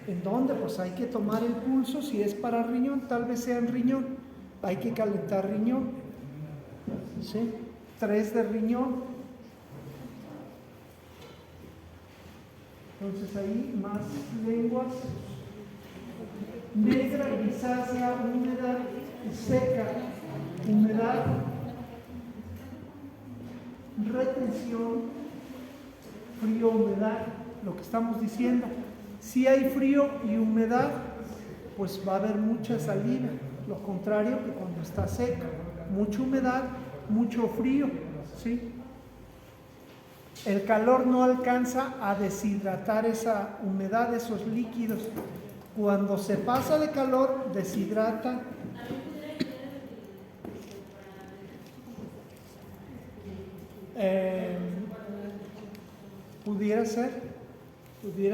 ¿En dónde? Pues hay que tomar el pulso, si es para riñón, tal vez sea en riñón. Hay que calentar riñón. ¿Sí? 3 de riñón. Entonces ahí más lenguas. Negra, grisácea, húmeda y seca. Humedad, retención, frío, humedad, lo que estamos diciendo. Si hay frío y humedad, pues va a haber mucha saliva. Lo contrario que cuando está seca, mucha humedad, mucho frío, ¿sí? El calor no alcanza a deshidratar esa humedad, esos líquidos. Cuando se pasa de calor, deshidrata. Pudiera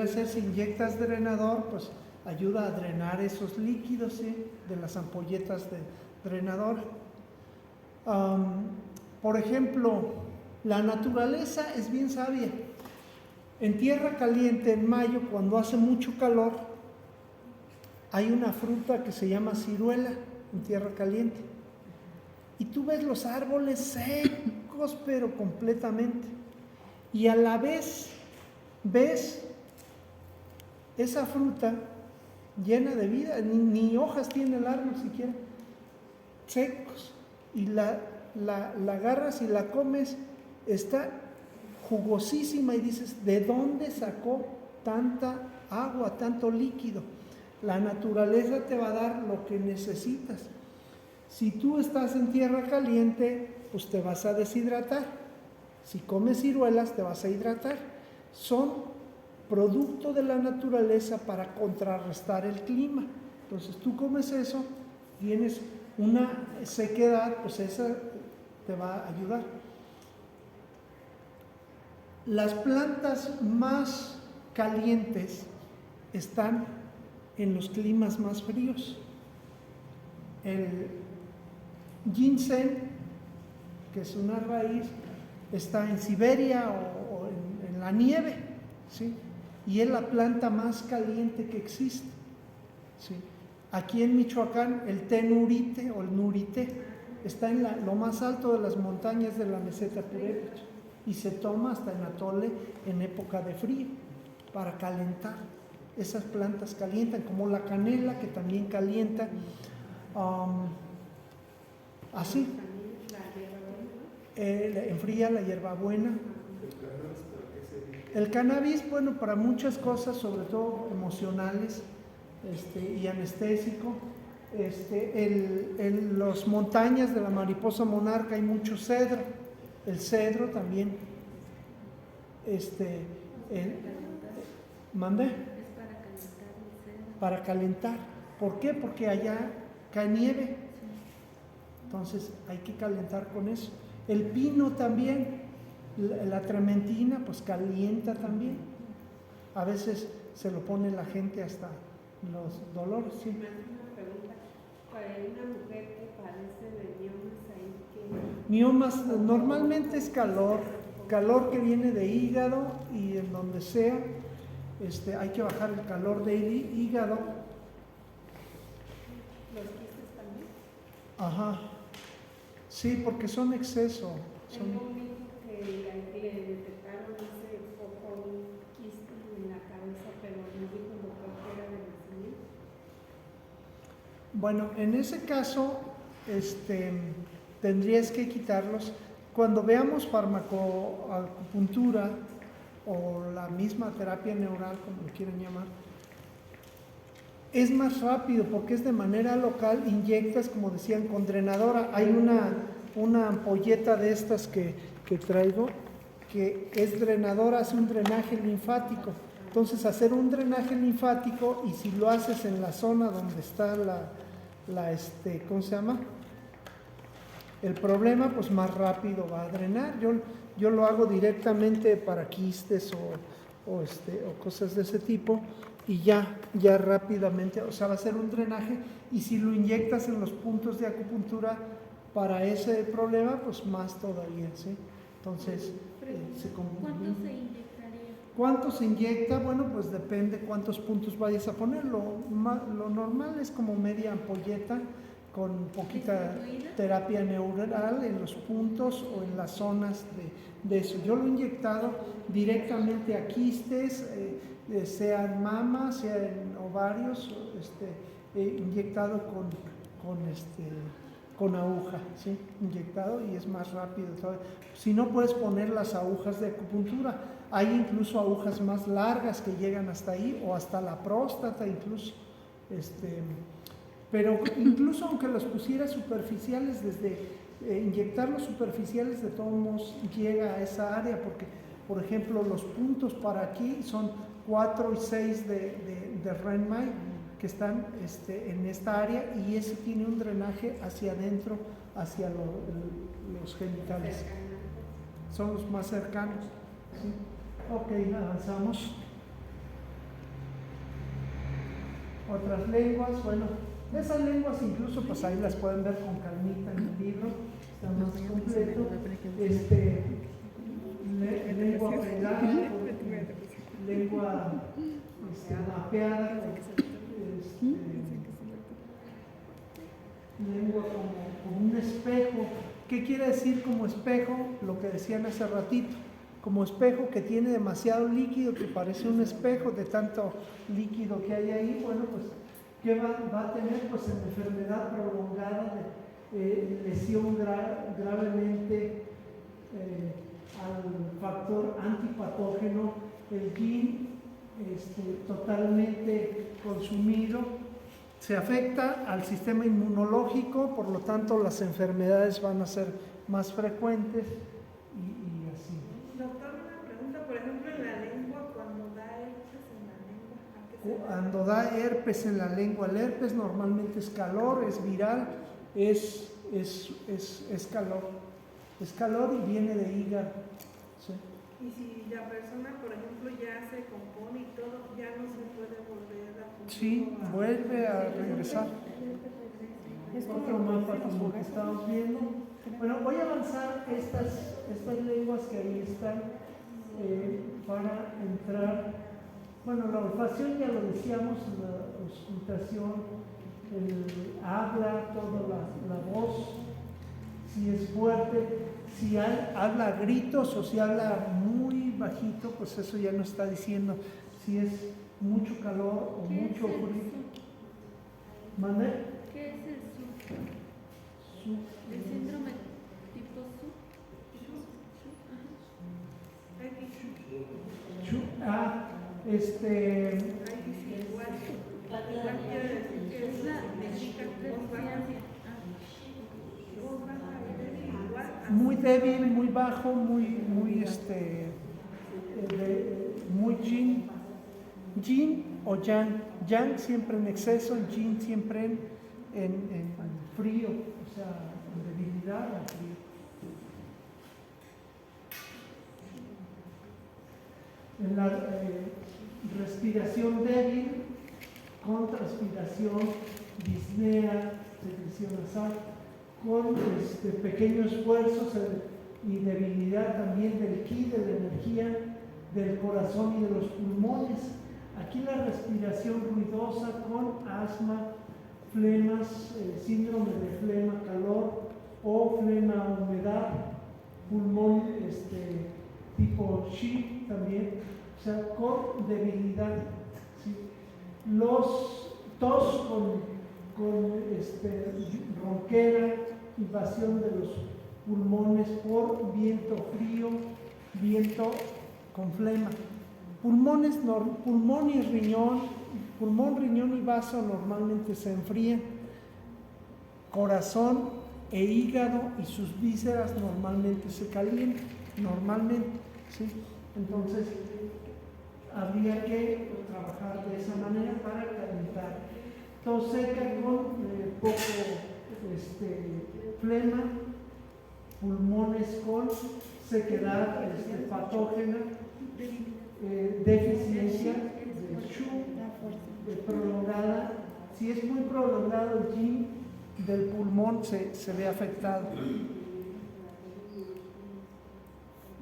ser si inyectas drenador, pues ayuda a drenar esos líquidos, ¿sí? De las ampolletas de drenador. Por ejemplo, la naturaleza es bien sabia. En tierra caliente, en mayo, cuando hace mucho calor, hay una fruta que se llama ciruela en tierra caliente. Y tú ves los árboles secos, pero completamente. Y a la vez ves esa fruta llena de vida, ni hojas tiene el árbol siquiera, secos. Y la agarras y la comes, está jugosísima y dices, ¿de dónde sacó tanta agua, tanto líquido? La naturaleza te va a dar lo que necesitas. Si tú estás en tierra caliente, pues te vas a deshidratar. Si comes ciruelas, te vas a hidratar. Son producto de la naturaleza para contrarrestar el clima. Entonces tú comes eso, tienes una sequedad, pues esa te va a ayudar. Las plantas más calientes están en los climas más fríos. El ginseng, que es una raíz, está en Siberia o en la nieve, ¿sí? Y es la planta más caliente que existe, ¿sí? Aquí en Michoacán, el té nurite o el nurité está en lo más alto de las montañas de la meseta Purépecha y se toma hasta en atole en época de frío para calentar. Esas plantas calientan, como la canela, que también calienta. Así. Enfría la hierbabuena. El cannabis, bueno, para muchas cosas, sobre todo emocionales y anestésico. En las montañas de la mariposa monarca hay mucho cedro. El cedro también. ¿Mande? Para calentar. ¿Por qué? Porque allá cae nieve. Entonces hay que calentar con eso. El pino también, la trementina, pues calienta también. A veces se lo pone la gente hasta los dolores. ¿Sí? Una pregunta. Para una mujer que padece de miomas ahí, Miomas normalmente es calor que viene de hígado y en donde sea. Hay que bajar el calor de hígado. ¿los quistes también? Ajá. Sí, porque son exceso. Tengo un hijo que le detectaron hace poco un quiste en la cabeza, pero nos dijo el doctor que era de nacimiento. Bueno, en ese caso tendrías que quitarlos. Cuando veamos farmacoacupuntura o la misma terapia neural, como lo quieran llamar, es más rápido porque es de manera local, inyectas, como decían, con drenadora. Hay una ampolleta de estas que traigo, que es drenadora, hace un drenaje linfático. Entonces, hacer un drenaje linfático, y si lo haces en la zona donde está ¿cómo se llama? El problema, pues más rápido va a drenar. Yo lo hago directamente para quistes o cosas de ese tipo, y ya rápidamente, o sea, va a ser un drenaje, y si lo inyectas en los puntos de acupuntura para ese problema, pues más todavía, ¿sí? Entonces, ¿cuánto se inyectaría? ¿Cuánto se inyecta? Bueno, pues depende cuántos puntos vayas a poner. Lo normal es como media ampolleta con poquita terapia neural en los puntos o en las zonas de eso. Yo lo he inyectado directamente a quistes, sea en mama, sea en ovarios, inyectado con aguja, ¿sí? Inyectado, y es más rápido. Si no, puedes poner las agujas de acupuntura. Hay incluso agujas más largas que llegan hasta ahí, o hasta la próstata incluso. Pero incluso aunque los pusieras superficiales, desde inyectarlos superficiales, de todos modos llega a esa área, porque, por ejemplo, los puntos para aquí son 4 y 6 de Renmai, que están en esta área, y ese tiene un drenaje hacia adentro, hacia los genitales. Son los más cercanos, ¿sí? Ok, avanzamos. Otras lenguas, bueno, esas lenguas incluso pues ahí las pueden ver con calmita en el libro, está más completo. Lengua pegada, lengua mapeada, lengua como un espejo. ¿Qué quiere decir como espejo? Lo que decían hace ratito, como espejo que tiene demasiado líquido, que parece un espejo de tanto líquido que hay ahí. Bueno, pues ¿qué va a tener? Pues en enfermedad prolongada de lesión gravemente al factor antipatógeno, el yin totalmente consumido, se afecta al sistema inmunológico, por lo tanto las enfermedades van a ser más frecuentes y así. Doctor, una pregunta, por ejemplo, en la lengua, cuando da herpes en la lengua, ¿a qué se Cuando da herpes en la lengua, el herpes normalmente es calor, es viral, es calor y viene de hígado. ¿Sí? Y si la persona, por ejemplo, ya se compone y todo, ya no se puede volver a... Sí, vuelve a regresar. Es otro mapa como que estamos viendo. Bueno, voy a avanzar estas lenguas que ahí están para entrar. Bueno, la olfacción ya lo decíamos, la auscultación, el habla, toda la voz, si es fuerte, si habla a gritos o si habla muy bajito, pues eso ya nos está diciendo si es mucho calor o mucho frío. ¿Mande? ¿Qué es el SU? ¿El síndrome tipo SU? Es la muy débil, muy bajo, muy yin o yang. Yang siempre en exceso, yin siempre en frío, o sea, en debilidad o frío. En la respiración débil, con transpiración, disnea, secreción nasal, con pequeños esfuerzos y debilidad también del ki, de la energía del corazón y de los pulmones. Aquí la respiración ruidosa con asma, flemas, síndrome de flema, calor o flema, humedad, pulmón tipo Shi también, o sea, con debilidad. ¿Sí? Los tos con ronquera, invasión de los pulmones por viento frío, viento con flema. Pulmón y riñón, pulmón, riñón y vaso normalmente se enfrían. Corazón e hígado y sus vísceras normalmente se calientan, normalmente, ¿sí? Entonces, habría que trabajar de esa manera para calentar. Tos seca con poco flema, pulmones con sequedad patógena, deficiencia de Shu, prolongada. Si es muy prolongado el yin del pulmón se ve afectado.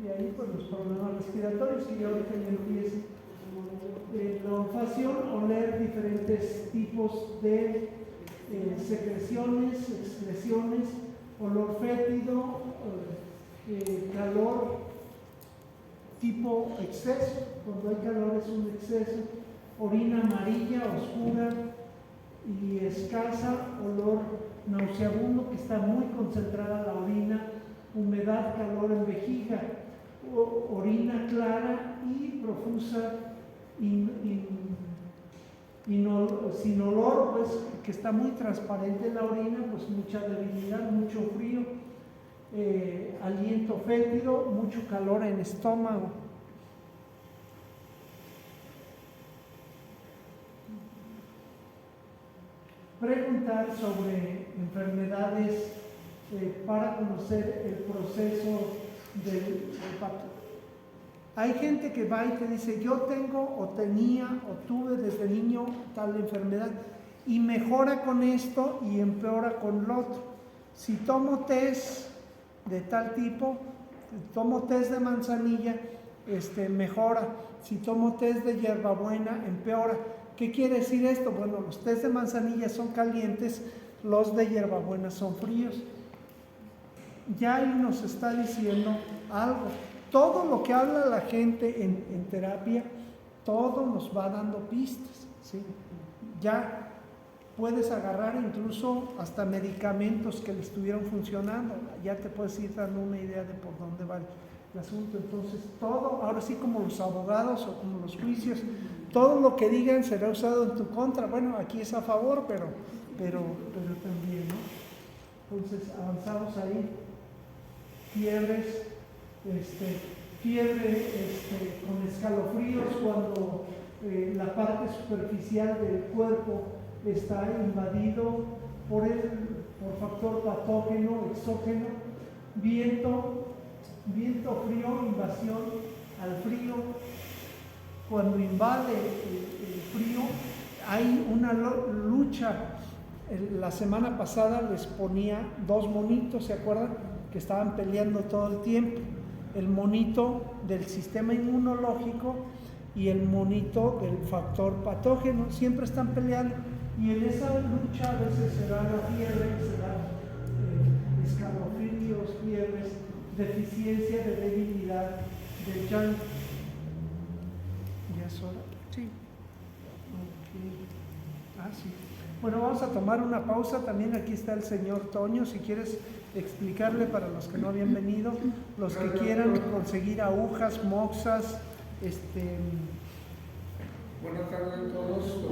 Y ahí pues los problemas respiratorios, y ahorita ya empieza. La olfacción, oler diferentes tipos de secreciones, excreciones, olor fétido, calor tipo exceso, cuando hay calor es un exceso, orina amarilla, oscura y escasa, olor nauseabundo, que está muy concentrada la orina, humedad, calor en vejiga, orina clara y profusa, sin olor, pues que está muy transparente la orina, pues mucha debilidad, mucho frío, aliento fétido, mucho calor en estómago. Preguntar sobre enfermedades para conocer el proceso del patógeno. Hay gente que va y te dice, yo tengo o tenía o tuve desde niño tal enfermedad y mejora con esto y empeora con lo otro. Si tomo test de tal tipo, tomo test de manzanilla, mejora. Si tomo test de hierbabuena, empeora. ¿Qué quiere decir esto? Bueno, los test de manzanilla son calientes, los de hierbabuena son fríos. Ya ahí nos está diciendo algo. Todo lo que habla la gente en terapia, todo nos va dando pistas, ¿sí? Ya puedes agarrar incluso hasta medicamentos que le estuvieron funcionando, ya te puedes ir dando una idea de por dónde va el asunto. Entonces todo, ahora sí, como los abogados o como los juicios, todo lo que digan será usado en tu contra. Bueno, aquí es a favor, pero también, ¿no? Entonces avanzamos ahí. Fiebres, fiebre con escalofríos cuando la parte superficial del cuerpo está invadido por factor patógeno, exógeno, viento frío, invasión al frío. Cuando invade el frío hay una lucha. La semana pasada les ponía dos monitos, ¿se acuerdan? Que estaban peleando todo el tiempo. El monito del sistema inmunológico y el monito del factor patógeno, siempre están peleando, y en esa lucha a veces se da la fiebre, se da escalofríos, fiebres, deficiencia de debilidad del yang. ¿Ya es hora? Sí. Okay. Sí. Bueno, vamos a tomar una pausa. También aquí está el señor Toño, si quieres explicarle para los que no habían venido, los que quieran conseguir agujas, moxas, Buenas tardes a todos.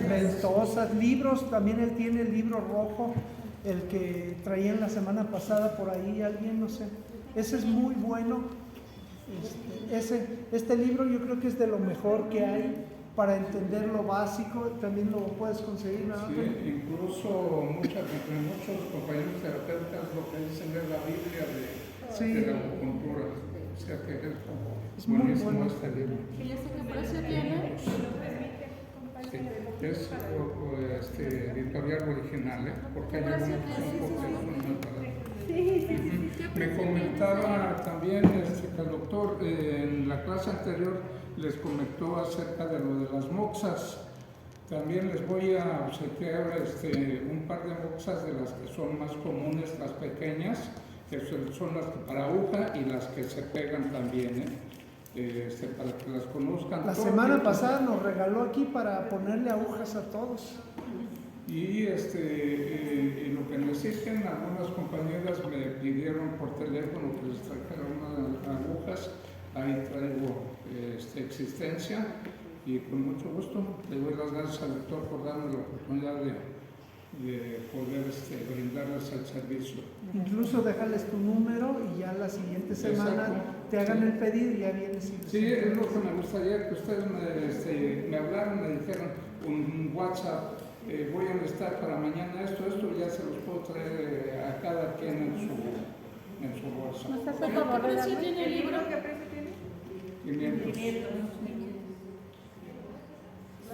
ventosas, libros. También él tiene el libro rojo, el que traían la semana pasada por ahí alguien, no sé. Ese es muy bueno. Este libro yo creo que es de lo mejor que hay para entender lo básico. También lo puedes conseguir, ¿no? Sí, incluso muchos compañeros terapeutas lo que dicen es la Biblia de la acupuntura. O sea que es buenísimo bueno este libro. ¿Y ese qué precio tiene? Sí, es editorial original, porque hay algunos que son copias muy baratas. Me comentaba también que el doctor en la clase anterior les comentó acerca de lo de las moxas. También les voy a obsequiar un par de moxas de las que son más comunes, las pequeñas, que son las que para aguja y las que se pegan también, para que las conozcan. La semana pasada nos regaló aquí para ponerle agujas a todos. Y lo que necesiten, algunas compañeras me pidieron por teléfono que les trajera unas agujas, ahí traigo existencia y con mucho gusto le doy las gracias al doctor por darme la oportunidad de poder brindarles el servicio. Incluso déjales tu número y ya la siguiente semana te hagan el pedido y ya vienes. Sí, es lo que me gustaría que ustedes me hablaran, me dijeran un WhatsApp. Voy a necesitar para mañana esto, ya se los puedo traer a cada quien en su bolsa. ¿Nos hace favor de darle? ¿Tiene el libro? ¿Qué precio tiene? 500.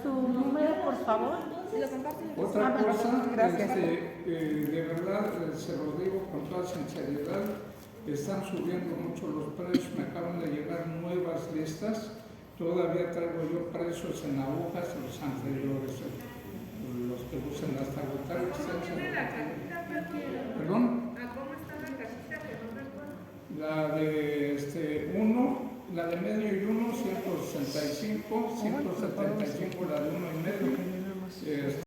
Su número, por favor. Otra cosa, gracias. de verdad, se los digo con toda sinceridad, están subiendo mucho los precios, me acaban de llegar nuevas listas, todavía traigo yo precios en agujas de los anteriores. Los que usan hasta agotar existencia. ¿Perdón? ¿A cómo está la cajita que no recuerdo? La de uno, la de medio y uno, 165, 175 la de 1